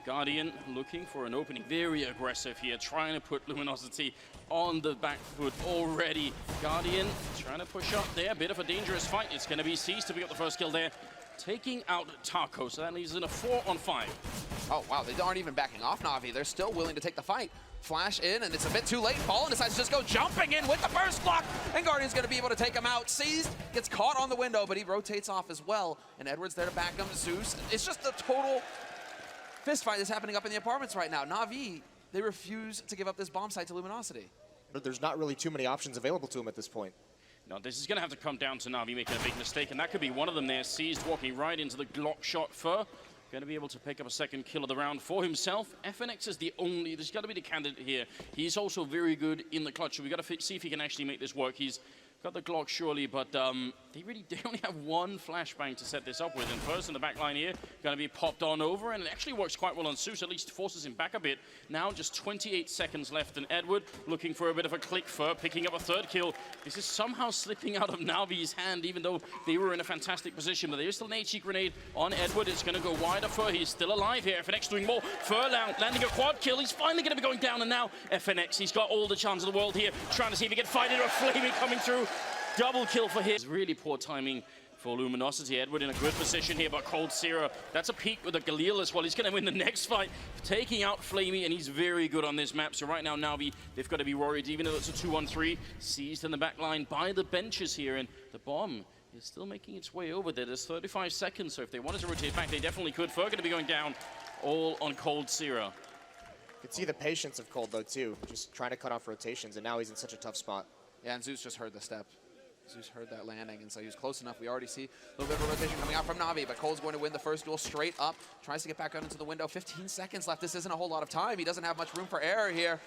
Guardian looking for an opening, very aggressive here, trying to put Luminosity on the back foot already. Guardian trying to push up there, a bit of a dangerous fight. It's going to be Seized to pick up the first kill there, taking out Taco, so that leaves in a 4-on-5.
Oh, wow, they aren't even backing off Na'Vi. They're still willing to take the fight. Flash in, and it's a bit too late. Fallen decides to just go jumping in with the first block, and Guardian's going to be able to take him out. Seized, gets caught on the window, but he rotates off as well, and Edward's there to back him. Zeus, it's just a total fist fight that's happening up in the apartments right now. Na'Vi, they refuse to give up this bomb site to Luminosity.
But there's not really too many options available to him at this point.
No, this is going to have to come down to Na'Vi making a big mistake, and that could be one of them there. Seized walking right into the Glock shot for. Going to be able to pick up a second kill of the round for himself. FNX is the only, there's got to be the candidate here. He's also very good in the clutch, so we've got to see if he can actually make this work. He's got the Glock surely, but they only have one flashbang to set this up with. And first in the back line here, going to be popped on over, and it actually works quite well on Zeus, at least forces him back a bit. Now just 28 seconds left, and Edward looking for a bit of a click for picking up a third kill. This is somehow slipping out of Na'Vi's hand, even though they were in a fantastic position. But there is still an HE grenade on Edward. It's going to go wider. Fur, he's still alive here. FNX doing more. Fur landing a quad kill. He's finally going to be going down, and now FNX, he's got all the chance of the world here, trying to see if he can fight it, or Flaming coming through. Double kill for him. Really poor timing for Luminosity. Edward in a good position here, but coldzera, that's a peek with a Galil as well. He's going to win the next fight, taking out Flamey, and he's very good on this map. So right now, Na'Vi, they've got to be worried, even though it's a 2-on-3. Seized in the back line by the benches here, and the bomb is still making its way over there. There's 35 seconds, so if they wanted to rotate back, they definitely could. Fur going to be going down, all on coldzera.
You can see the patience of Cold, though, too. Just trying to cut off rotations, and now he's in such a tough spot.
Yeah, and Zeus just heard the step. Zeus heard that landing, and so he was close enough. We already see a little bit of a rotation coming out from Na'Vi, but Cole's going to win the first duel straight up. Tries to get back out into the window. 15 seconds left. This isn't a whole lot of time. He doesn't have much room for error here.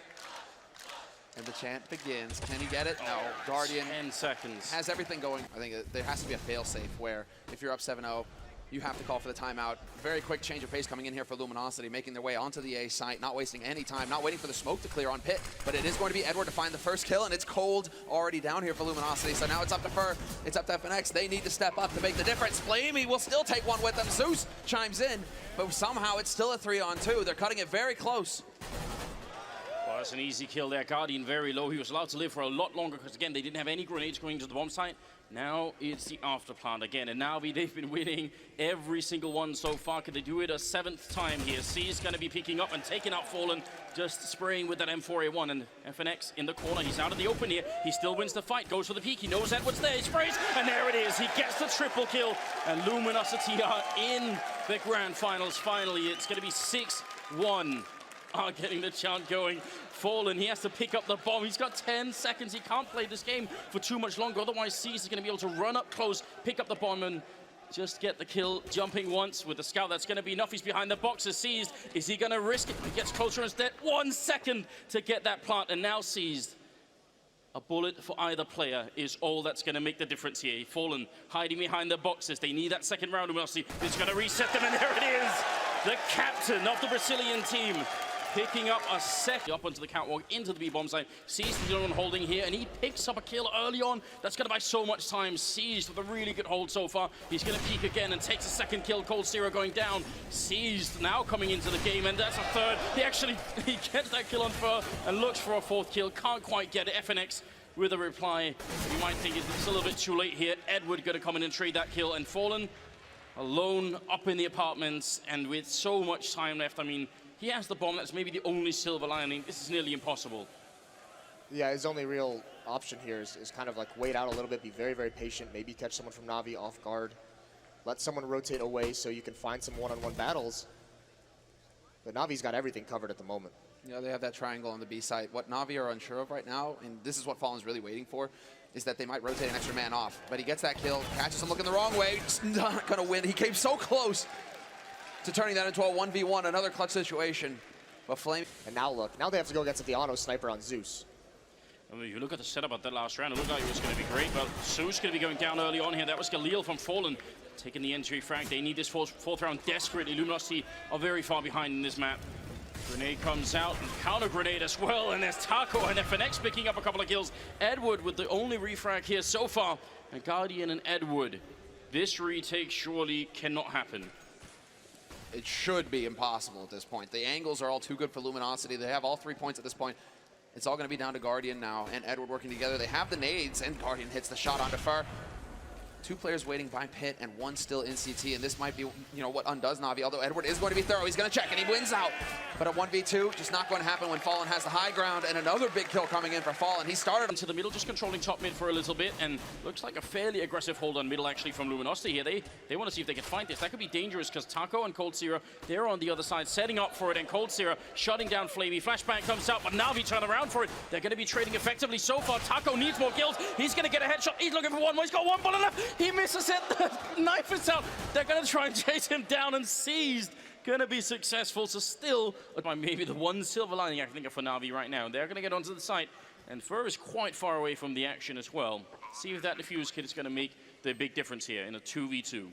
And the chant begins. Can he get it? No. Guardian
10 seconds.
Has everything going. I think there has to be a fail-safe where if you're up 7-0, you have to call for the timeout. Very quick change of pace coming in here for Luminosity, making their way onto the A site, not wasting any time, not waiting for the smoke to clear on Pit, but it is going to be Edward to find the first kill, and it's Cold already down here for Luminosity, so now it's up to Fur, it's up to FNX. They need to step up to make the difference. Flamey will still take one with them. Zeus chimes in, but somehow it's still a 3-on-2. They're cutting it very close.
Well, that's an easy kill there. Guardian very low. He was allowed to live for a lot longer because, again, they didn't have any grenades going to the bomb site. Now it's the afterplant again, and now they've been winning every single one so far. Could they do it a 7th time here? C is going to be picking up and taking out Fallen, just spraying with that M4A1, and FNX in the corner. He's out of the open here. He still wins the fight, goes for the peek. He knows Edward's there. He sprays, and there it is. He gets the triple kill, and Luminosity are in the grand finals. Finally, it's going to be 6-1. Are getting the chant going. Fallen, he has to pick up the bomb. He's got 10 seconds. He can't play this game for too much longer. Otherwise, Seized is going to be able to run up close, pick up the bomb, and just get the kill. Jumping once with the scout. That's going to be enough. He's behind the boxes. Seized. Is he going to risk it? He gets closer instead. 1 second to get that plant, and now Seized. A bullet for either player is all that's going to make the difference here. Fallen hiding behind the boxes. They need that second round. It's going to reset them, and there it is. The captain of the Brazilian team, picking up a second up onto the catwalk into the B-bomb site. Seized the one holding here, and he picks up a kill early on. That's going to buy so much time. Seized with a really good hold so far. He's going to peek again and takes a second kill. coldzera going down. Seized now coming into the game, and that's a third. He gets that kill on Fur and looks for a 4th kill. Can't quite get it. FNX with a reply. You might think it's a little bit too late here. Edward going to come in and trade that kill, and Fallen alone up in the apartments, and with so much time left, I mean, he has the bomb. That's maybe the only silver lining. This is nearly impossible.
Yeah, his only real option here is kind of like wait out a little bit, be very, very patient, maybe catch someone from Na'Vi off guard, let someone rotate away so you can find some one-on-one battles. But Na'Vi's got everything covered at the moment.
You know, they have that triangle on the B site. What Na'Vi are unsure of right now, and this is what Fallen's really waiting for, is that they might rotate an extra man off. But he gets that kill, catches him looking the wrong way, just not gonna win. He came so close to turning that into a 1v1, another clutch situation. But Flame...
And now look, now they have to go against the Auto Sniper on Zeus.
I mean, if you look at the setup of that last round, it looked like it was going to be great, but Zeus going to be going down early on here. That was Galil from Fallen taking the entry frag. They need this fourth round desperately. Luminosity are very far behind in this map. Grenade comes out, and counter grenade as well, and there's Taco and FNX picking up a couple of kills. Edward with the only refrag here so far, and Guardian and Edward. This retake surely cannot happen.
It should be impossible at this point. The angles are all too good for Luminosity. They have all 3 points at this point. It's all going to be down to Guardian now and Edward working together. They have the nades, and Guardian hits the shot onto Fer. 2 players waiting by pit and 1 still in CT, and this might be, you know, what undoes Na'Vi, although Edward is going to be thorough. He's going to check, and he wins out. But a 1v2, just not going to happen when Fallen has the high ground, and another big kill coming in for Fallen. He started
into the middle, just controlling top mid for a little bit, and looks like a fairly aggressive hold on middle actually from Luminosity here. They want to see if they can fight this. That could be dangerous because Taco and Cold Zero, they're on the other side, setting up for it, and Cold Zero shutting down Flamey. Flashbang comes out, but Na'Vi turn around for it. They're going to be trading effectively so far. Taco needs more kills. He's going to get a headshot. He's looking for one more. He's got 1 bullet left. He misses it. The knife is out. They're going to try and chase him down, and Seized going to be successful. So still, maybe the one silver lining I think for Na'Vi right now. They're going to get onto the site, and Fer is quite far away from the action as well. See if that defuse kit is going to make the big difference here in a 2v2.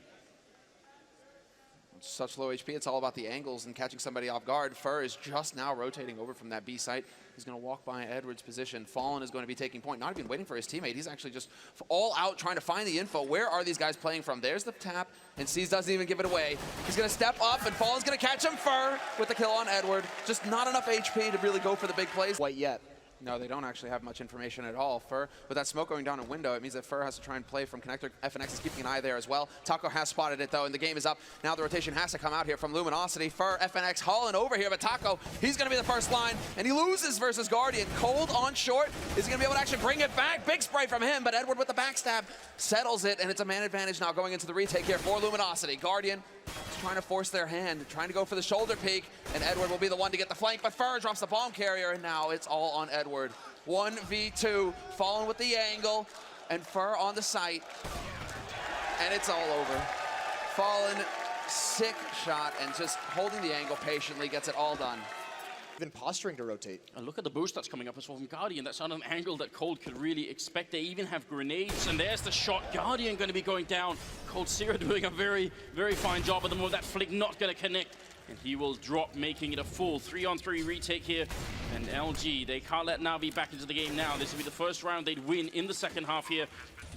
such low HP. It's all about the angles and catching somebody off guard. Fer is just now rotating over from that B site. He's going to walk by Edward's position. Fallen is going to be taking point, not even waiting for his teammate. He's actually just all out trying to find the info. Where are these guys playing from? There's the tap, and Seas doesn't even give it away. He's going to step up, and Fallen's going to catch him. Fer with the kill on Edward. Just not enough HP to really go for the big plays.
Quite yet.
No, they don't actually have much information at all. Fer, with that smoke going down in window, it means that Fer has to try and play from connector. FNX is keeping an eye there as well. Taco has spotted it though, and the game is up. Now the rotation has to come out here from Luminosity. Fer, FNX hauling over here, but Taco, he's gonna be the first line, and he loses versus Guardian. Cold on short, is he gonna be able to actually bring it back? Big spray from him, but Edward with the backstab settles it, and it's a man advantage now going into the retake here for Luminosity. Guardian is trying to force their hand, trying to go for the shoulder peek, and Edward will be the one to get the flank, but Fer drops the bomb carrier, and now it's all on Edward. 1v2, Fallen with the angle, and Fer on the site, and it's all over. Fallen, sick shot, and just holding the angle patiently, gets it all done.
Even posturing to rotate.
And look at the boost that's coming up as well from Guardian. That's not an angle that Cold could really expect. They even have grenades, and there's the shot. Guardian going to be going down. Cold Zero doing a very, very fine job at the moment. That flick not going to connect, and he will drop, making it a full 3-on-3 retake here. And LG, they can't let Na'Vi back into the game now. This will be the first round they'd win in the second half here.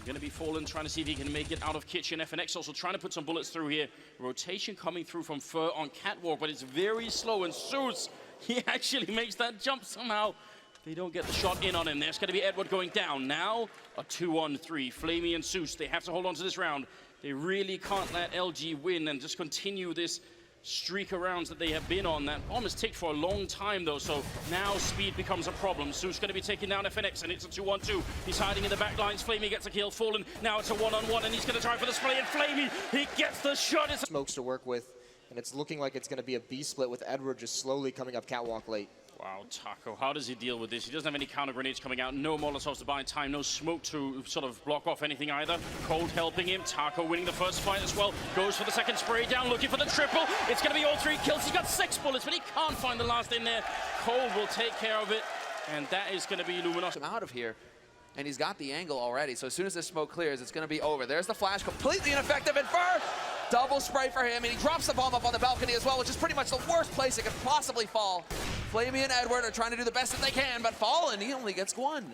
Going to be Fallen trying to see if he can make it out of kitchen. FNX also trying to put some bullets through here. Rotation coming through from Fer on Catwalk, but it's very slow, and Zeus, he actually makes that jump somehow. They don't get the shot in on him. There's going to be Edward going down. Now a 2-on-3. Flamey and Zeus, they have to hold on to this round. They really can't let LG win and just continue this streak of rounds that they have been on. That bomb has ticked for a long time though, so now speed becomes a problem. Zeus going to be taking down FNX, and it's a 2-on-2. He's hiding in the back lines. Flamey gets a kill. Fallen, now it's a 1-on-1, and he's going to try for the spray, and Flamey, he gets the shot. It's
Smokes to work with, and it's looking like it's going to be a B split with Edward just slowly coming up Catwalk late.
Wow, Taco, how does he deal with this? He doesn't have any counter grenades coming out, no Molotovs to buy time, no smoke to sort of block off anything either. Cold helping him, Taco winning the first fight as well. Goes for the second spray down, looking for the triple. It's going to be all 3 kills. He's got 6 bullets, but he can't find the last in there. Cold will take care of it, and that is going to be Luminosity.
Out of here, and he's got the angle already, so as soon as this smoke clears, it's going to be over. There's the flash, completely ineffective, and Fer, double spray for him, and he drops the bomb up on the balcony as well, which is pretty much the worst place it could possibly fall. Flamey and Edward are trying to do the best that they can, but Fallen, he only gets 1.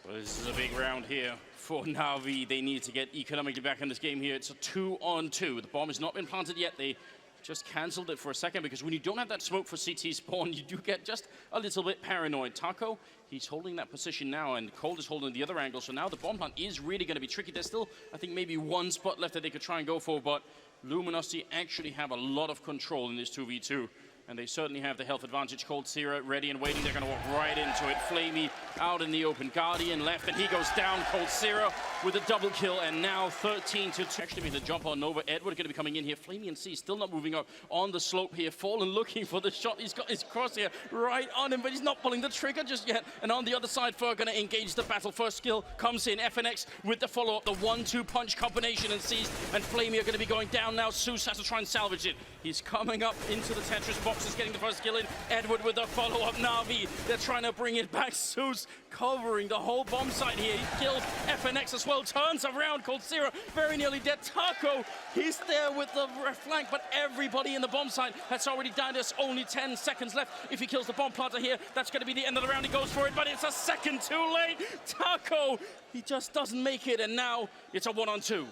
Well, this is a big round here for Na'Vi. They need to get economically back in this game here. It's a 2-on-2. The bomb has not been planted yet. They just cancelled it for a second, because when you don't have that smoke for CT spawn, you do get just a little bit paranoid. Taco, he's holding that position now, and Cold is holding the other angle, so now the bomb plant is really going to be tricky. There's still, I think, maybe 1 spot left that they could try and go for, but Luminosity actually have a lot of control in this 2v2. and they certainly have the health advantage. Coldzera ready and waiting. They're going to walk right into it. Flamey out in the open. Guardian left, and he goes down. Coldzera with a double kill, and now 13-2. Actually making the jump on Nova. Edward going to be coming in here. Flamey and C still not moving up on the slope here. Fallen looking for the shot. He's got his crosshair right on him, but he's not pulling the trigger just yet. And on the other side, Fur going to engage the battle. First skill comes in. FNX with the follow-up. The 1-2 punch combination and Seized, and Flamey are going to be going down now. Zeus has to try and salvage it. He's coming up into the Tetris boxes, getting the first kill in. Edward with the follow-up. Na'Vi, they're trying to bring it back. Zeus covering the whole bomb site here. He kills FNX as well. Turns around. Coldzera very nearly dead. Taco, he's there with the flank, but everybody in the bomb site has already died. There's only 10 seconds left. If he kills the bomb planter here, that's going to be the end of the round. He goes for it, but it's a second too late. Taco, he just doesn't make it, and now it's a 1-on-2.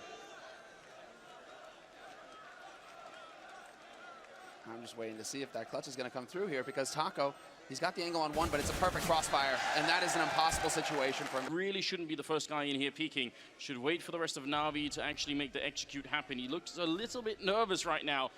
I'm just waiting to see if that clutch is going to come through here, because Taco, he's got the angle on one, but it's a perfect crossfire, and that is an impossible situation for him.
Really shouldn't be the first guy in here peeking. Should wait for the rest of Na'Vi to actually make the execute happen. He looks a little bit nervous right now.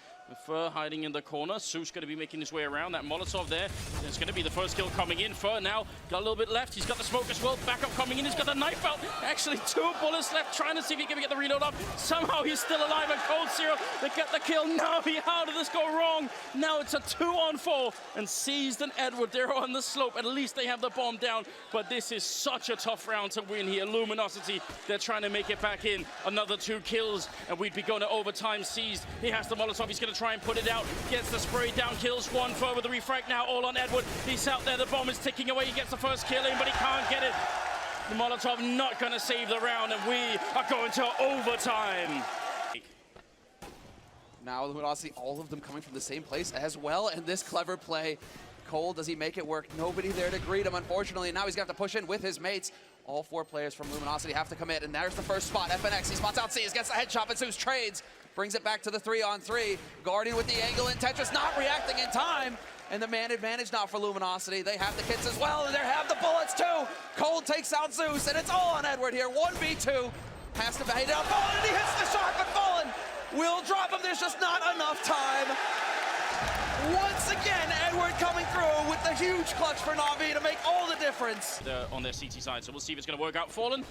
Fur hiding in the corner. Zeus going to be making his way around. That Molotov there. It's going to be the first kill coming in. Fur now got a little bit left. He's got the smoke as well. Backup coming in. He's got the knife out. Actually, 2 bullets left. Trying to see if he can get the reload up. Somehow he's still alive. And Coldzera, they get the kill. Na'Vi, how did this go wrong? Now it's a 2-on-4. And Seized and Edward, they're on the slope. At least they have the bomb down. But this is such a tough round to win here. Luminosity, they're trying to make it back in. Another 2 kills. And we'd be going to overtime. Seized, he has the Molotov. He's going to try and put it out. Gets the spray down, kills one. Fur with the refrag now, all on Edward. He's out there, the bomb is ticking away. He gets the first kill in, but he can't get it. The Molotov not going to save the round, and we are going to overtime.
Now Luminosity, all of them coming from the same place as well, and this clever play. Cole, does he make it work? Nobody there to greet him, unfortunately. Now he's going to have to push in with his mates. All 4 players from Luminosity have to commit, and there's the first spot. FNX, he spots out Seized, gets the headshot, but Zeus trades. Brings it back to the 3-on-3. Guardian with the angle, and Tetris not reacting in time. And the man advantage now for Luminosity. They have the kits as well, and they have the bullets too. Cole takes out Zeus, and it's all on Edward here. 1v2. Has to bait down Fallen, and he hits the shot, but Fallen will drop him. There's just not enough time. Once again, Edward coming through with the huge clutch for Na'Vi to make all the difference.
They're on their CT side, so we'll see if it's going to work out. Fallen.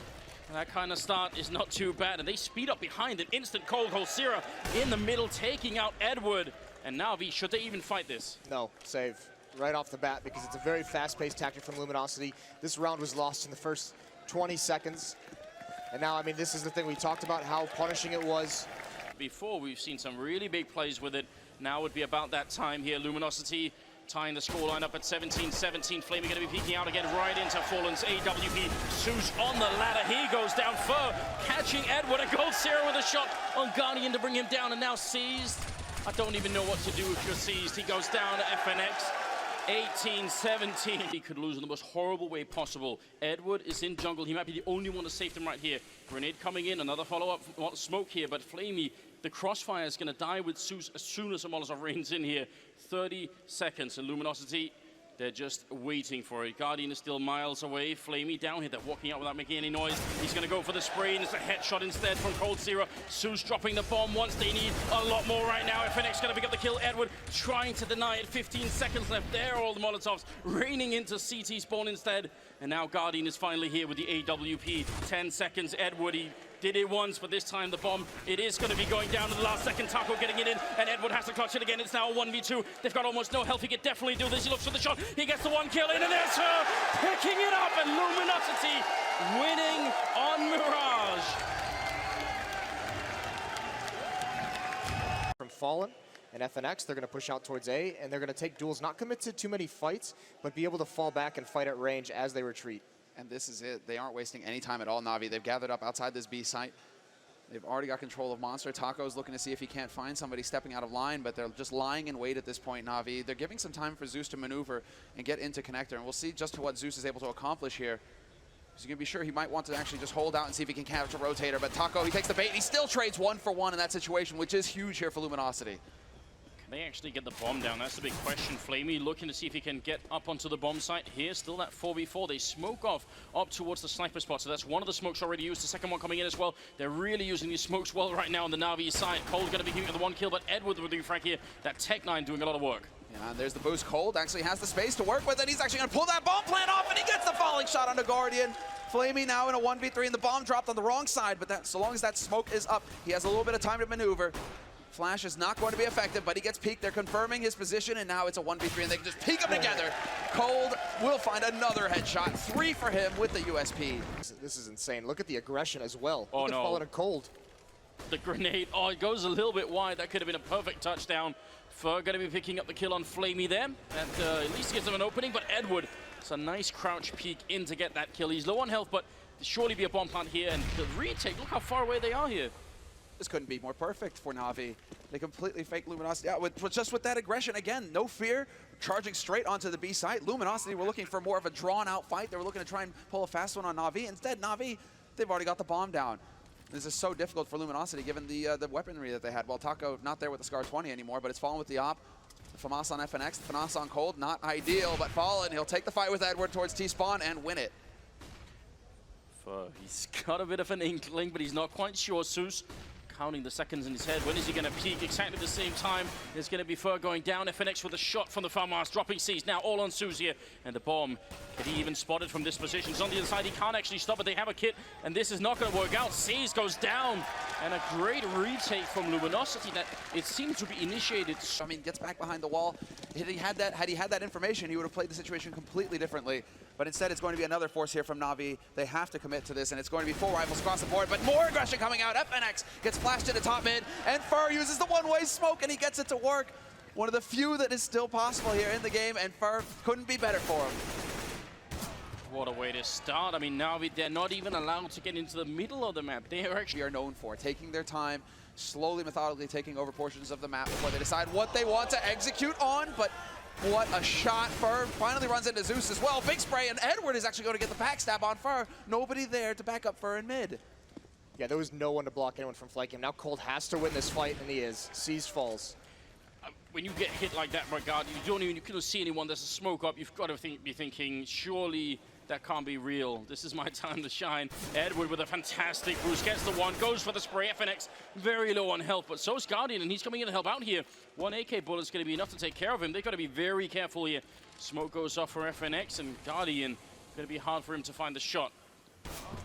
That kind of start is not too bad, and they speed up behind an instant cold. Coldzera in the middle, taking out Edward. And Na'Vi, should they even fight this?
No, save right off the bat, because it's a very fast-paced tactic from Luminosity. This round was lost in the first 20 seconds. And now, I mean, this is the thing we talked about, how punishing it was.
Before, we've seen some really big plays with it. Now would be about that time here. Luminosity tying the scoreline up at 17-17. Flamey going to be peeking out again right into Fallen's AWP. Zeus on the ladder. He goes down. Fur catching Edward. And Coldzera with a shot on Guardian to bring him down. And now Seized. I don't even know what to do if you're Seized. He goes down to FNX. 18-17. He could lose in the most horrible way possible. Edward is in jungle. He might be the only one to save them right here. Grenade coming in. Another follow-up smoke here. But Flamey, the crossfire is going to die with Zeus as soon as the Molotov rains in here. 30 seconds. And Luminosity, they're just waiting for it. Guardian is still miles away. Flamey down here. They're walking out without making any noise. He's going to go for the spray, and it's a headshot instead from Coldzera. Zeus dropping the bomb once. They need a lot more right now. FNX going to pick up the kill. Edward trying to deny it. 15 seconds left. There are all the Molotovs raining into CT spawn instead. And now Guardian is finally here with the AWP. 10 seconds. Edward, he did it once, but this time the bomb, it is going to be going down to the last second. Taco getting it in, and Edward has to clutch it again. It's now a 1v2. They've got almost no health. He could definitely do this. He looks for the shot. He gets the 1 kill in, and there's her picking it up, and Luminosity winning on Mirage.
From Fallen and FNX, they're going to push out towards A, and they're going to take duels, not commit to too many fights, but be able to fall back and fight at range as they retreat.
And this is it. They aren't wasting any time at all, Na'Vi. They've gathered up outside this B site. They've already got control of Monster. Taco's looking to see if he can't find somebody stepping out of line, but they're just lying in wait at this point, Na'Vi. They're giving some time for Zeus to maneuver and get into connector, and we'll see just what Zeus is able to accomplish here. He's going to be sure he might want to actually just hold out and see if he can catch a rotator, but Taco, he takes the bait. He still trades 1 for 1 in that situation, which is huge here for Luminosity.
Can they actually get the bomb down? That's the big question. Flamey looking to see if he can get up onto the bomb site. Here's still that 4v4. They smoke off up towards the sniper spot. So that's one of the smokes already used. The second one coming in as well. They're really using these smokes well right now on the Na'Vi side. Cole's going to be giving it the 1 kill, but Edward with the refrag here. That Tech-9 doing a lot of work.
Yeah, and there's the boost. Cold actually has the space to work with, and he's actually going to pull that bomb plant off, and he gets the falling shot onto Guardian. Flamey now in a 1v3, and the bomb dropped on the wrong side, but that, so long as that smoke is up, he has a little bit of time to maneuver. Flash is not going to be effective, but he gets peeked. They're confirming his position, and now it's a 1v3, and they can just peek him together. Cold will find another headshot. 3 for him with the USP.
This is insane. Look at the aggression as well.
Oh,
Look at
no.
Fallen and Cold.
The grenade, oh, it goes a little bit wide. That could have been a perfect touchdown. Fur going to be picking up the kill on Flamey there. That at least gives him an opening, but Edward, it's a nice crouch peek in to get that kill. He's low on health, but there'll surely be a bomb plant here, and the retake, look how far away they are here.
This couldn't be more perfect for Na'Vi. They completely fake Luminosity out just with that aggression. Again, no fear, charging straight onto the B site. Luminosity were looking for more of a drawn-out fight. They were looking to try and pull a fast one on Na'Vi. Instead, Na'Vi, they've already got the bomb down. This is so difficult for Luminosity given the weaponry that they had. Well, Taco not there with the Scar 20 anymore, but it's Fallen with the op. The FAMAS on FNX, the FAMAS on Cold, not ideal, but Fallen, he'll take the fight with Edward towards T-Spawn and win it.
He's got a bit of an inkling, but he's not quite sure. Zeus counting the seconds in his head. When is he going to peak? Exactly the same time. There's going to be Fur going down. FNX with a shot from the FAMAS, dropping C's. Now all on Zeus here. And the bomb, can he even spot it from this position? He's on the other side. He can't actually stop it. They have a kit, and this is not going to work out. C's goes down. And a great retake from Luminosity that it seems to be initiated.
I mean, gets back behind the wall. Had he had that information, he would have played the situation completely differently. But instead, it's going to be another force here from Na'Vi. They have to commit to this, and it's going to be full rifles across the board. But more aggression coming out. FNX gets flashed into top mid, and Fur uses the one-way smoke, and he gets it to work. One of the few that is still possible here in the game, and Fur couldn't be better for him.
What a way to start. I mean, Na'Vi, they're not even allowed to get into the middle of the map. They are actually
known for taking their time, slowly, methodically taking over portions of the map before they decide what they want to execute on. But what a shot. Fur finally runs into Zeus as well. Big spray, and Edward is actually going to get the backstab on Fur. Nobody there to back up Fur in mid.
Yeah, there was no one to block anyone from flanking him. Now Cold has to win this fight, and he is. Seized falls.
When you get hit like that, my God, you couldn't see anyone. There's a smoke up. You've got to be thinking, surely that can't be real. This is my time to shine. Edward with a fantastic boost, gets the one, goes for the spray. FNX very low on health, but so's Guardian, and he's coming in to help out here. One AK bullet's going to be enough to take care of him. They've got to be very careful here. Smoke goes off for FNX, and Guardian, going to be hard for him to find the shot.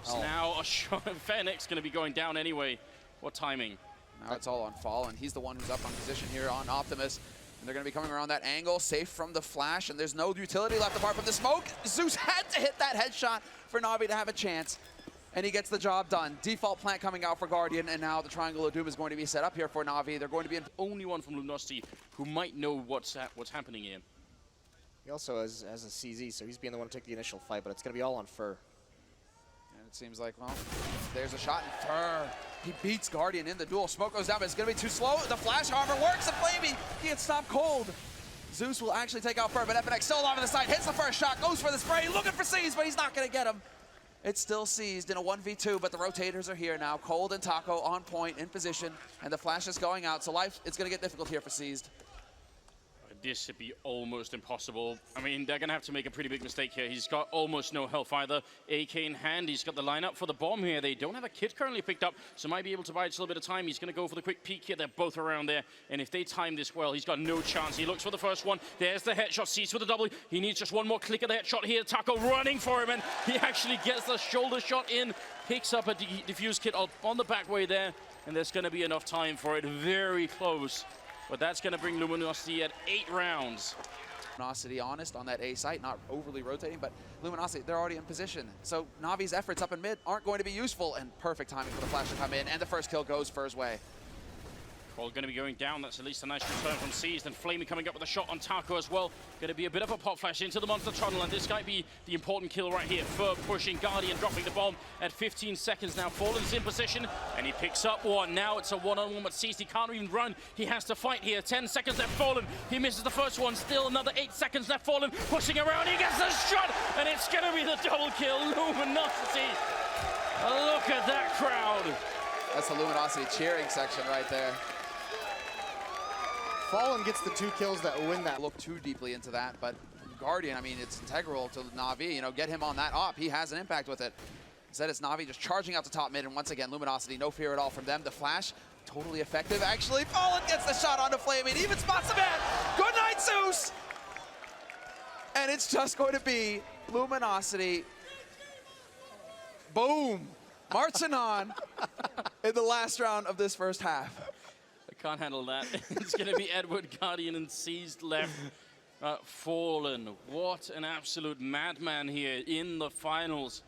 So now a shot of FNX going to be going down anyway. What timing?
Now it's all on Fallen. He's the one who's up on position here on Optimus. And they're going to be coming around that angle, safe from the flash, and there's no utility left apart from the smoke. Zeus had to hit that headshot for Na'Vi to have a chance, and he gets the job done. Default plant coming out for Guardian, and now the Triangle of Doom is going to be set up here for Na'Vi. They're going to be
the only one from Luminosity who might know what's happening here.
He also has a CZ, so he's being the one to take the initial fight, but it's going to be all on Fur.
And it seems like, well, there's a shot, and Fur, he beats Guardian in the duel. Smoke goes down, but it's going to be too slow. The flash, however, works, and Flamey, he gets stopped cold. Zeus will actually take out Fur, but FNX still alive on the side, hits the first shot, goes for the spray, looking for C's, but he's not going to get him. It's still seized in a 1v2, but the rotators are here now. Cold and Taco on point, in position, and the flash is going out, so life, it's going to get difficult here for Seized.
This would be almost impossible. I mean, they're going to have to make a pretty big mistake here. He's got almost no health either. AK in hand, he's got the lineup for the bomb here. They don't have a kit currently picked up, so might be able to buy just a little bit of time. He's going to go for the quick peek here. They're both around there, and if they time this well, he's got no chance. He looks for the first one. There's the headshot. Sees for the double. He needs just one more click of the headshot here. Taco running for him, and he actually gets the shoulder shot in. Picks up a defuse kit on the back way there, and there's going to be enough time for it. Very close. But that's going to bring Luminosity at 8 rounds.
Luminosity honest on that A site, not overly rotating, but Luminosity, they're already in position. So Na'Vi's efforts up in mid aren't going to be useful, and perfect timing for the flash to come in, and the first kill goes Fur's way.
Cold going to be going down. That's at least a nice return from Seized, and Flamey coming up with a shot on Taco as well. Going to be a bit of a pop flash into the monster tunnel, and this might be the important kill right here. Fur pushing, Guardian dropping the bomb at 15 seconds now. Fallen's in position, and he picks up one. Now it's a one-on-one, but Seized, he can't even run. He has to fight here. 10 seconds left, Fallen. He misses the first one. Still another 8 seconds left, Fallen. Pushing around, he gets the shot, and it's going to be the double kill. Luminosity. Look at that crowd.
That's the Luminosity cheering section right there.
Fallen gets the 2 kills that win that.
Look too deeply into that, but Guardian, I mean, it's integral to Na'Vi. You know, get him on that op. He has an impact with it. Instead, it's Na'Vi just charging out to top mid, and once again, Luminosity, no fear at all from them. The flash totally effective, actually. Fallen gets the shot onto Flaming, even spots the man. Good night, Zeus! And it's just going to be Luminosity. Boom! Marching on in the last round of this first half.
I can't handle that. It's going to be Edward, Guardian, and Seized left. Fallen. What an absolute madman here in the finals.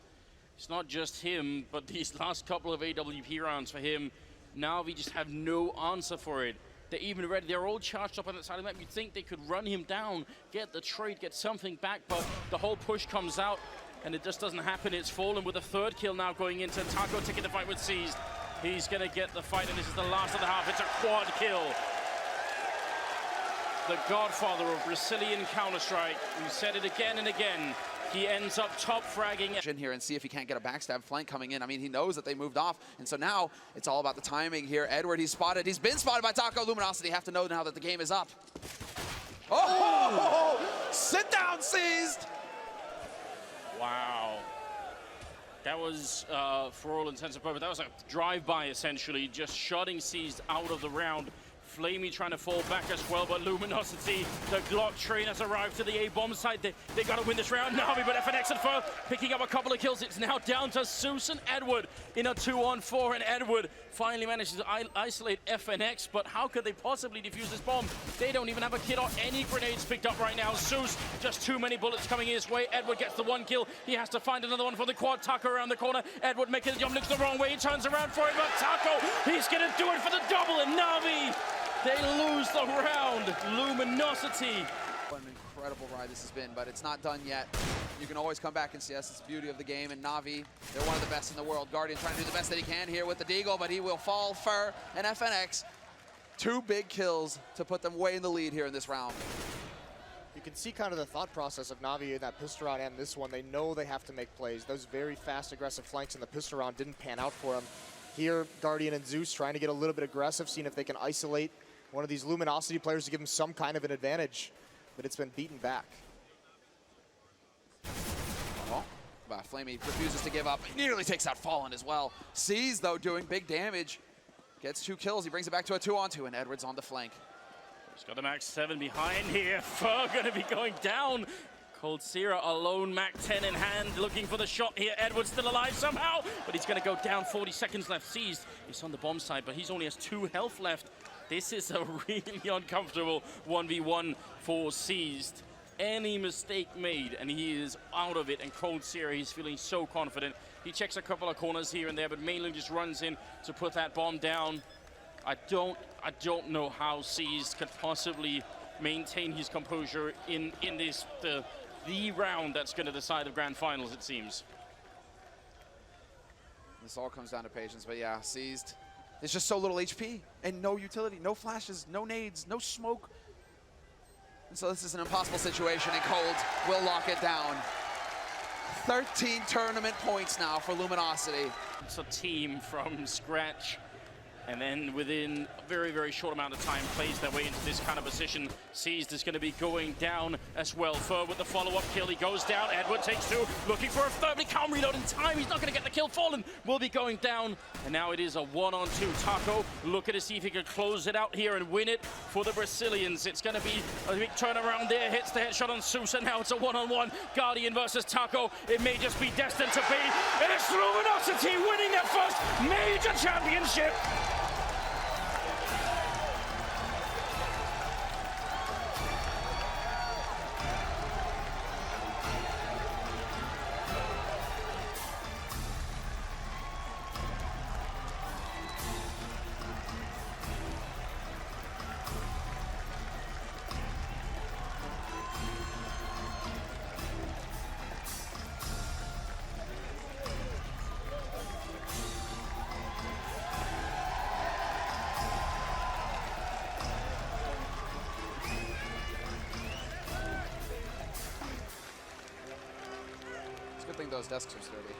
It's not just him, but these last couple of AWP rounds for him. Now we just have no answer for it. They're even ready. They're all charged up on that side of the map. You'd think they could run him down, get the trade, get something back, but the whole push comes out, and it just doesn't happen. It's Fallen with a third kill now going into Taco taking the fight with Seized. He's going to get the fight, and this is the last of the half. It's a quad kill. The godfather of Brazilian Counter-Strike. We said it again and again. He ends up top fragging
In here and see if he can't get a backstab flank coming in. I mean, he knows that they moved off, and so now it's all about the timing here. Edward, he's spotted. He's been spotted by Taco. Luminosity have to know now that the game is up. Oh! Sit down, Seized!
Wow. That was, for all intents and purposes, that was a drive-by, essentially, just shutting Seized out of the round. Flamey trying to fall back as well, but Luminosity, the Glock train has arrived to the A-bomb side. They got to win this round. Na'Vi, but FNX at first, picking up a couple of kills. It's now down to Zeus and Edward in a 2-on-4, and Edward finally manages to isolate FNX, but how could they possibly defuse this bomb? They don't even have a kit or any grenades picked up right now. Zeus, just too many bullets coming his way. Edward gets the one kill. He has to find another one for the quad. Taco around the corner. Edward making the jump, looks the wrong way. He turns around for it, but Taco, he's going to do it for the double, and Na'Vi, they lose the round. Luminosity.
What an incredible ride this has been, but it's not done yet. You can always come back and see, that's the beauty of the game. And Na'Vi, they're one of the best in the world. Guardian trying to do the best that he can here with the Deagle, but he will fall for an FNX. 2 big kills to put them way in the lead here in this round.
You can see kind of the thought process of Na'Vi in that pistol round and this one. They know they have to make plays. Those very fast, aggressive flanks in the pistol round didn't pan out for them. Here, Guardian and Zeus trying to get a little bit aggressive, seeing if they can isolate one of these Luminosity players to give them some kind of an advantage, but it's been beaten back.
Oh, but Flamey refuses to give up. He nearly takes out Fallen as well. Sees, though, doing big damage. Gets 2 kills. He brings it back to a 2-on-2, and Edward's on the flank.
He's got the Mac 7 behind here. Fur going to be going down. coldzera alone, Mac 10 in hand, looking for the shot here. Edward's still alive somehow, but he's going to go down. 40 seconds left. Seized. He's on the bomb side, but he's only has 2 health left. This is a really uncomfortable 1v1 for Seized. Any mistake made, and he is out of it. And coldzera, he's feeling so confident. He checks a couple of corners here and there, but mainly just runs in to put that bomb down. I don't know how Seized could possibly maintain his composure in this the round that's going to decide the grand finals, it seems.
This all comes down to patience, but yeah, Seized. There's just so little HP and no utility, no flashes, no nades, no smoke. And so this is an impossible situation, and Cold will lock it down. 13 tournament points now for Luminosity.
It's a team from scratch, and then within a very, very short amount of time plays their way into this kind of position. Seized is going to be going down as well. Fur with the follow-up kill. He goes down. Edward takes 2, looking for a third, but he can't reload in time. He's not going to get the kill. Fallen will be going down, and now it is a 1-on-2. Taco looking to see if he can close it out here and win it for the Brazilians. It's going to be a big turnaround there. Hits the headshot on Sousa. Now it's a 1-on-1. Guardian versus Taco. It may just be destined to be. And it's Luminosity winning their first major championship.
It's a good thing those desks are sturdy.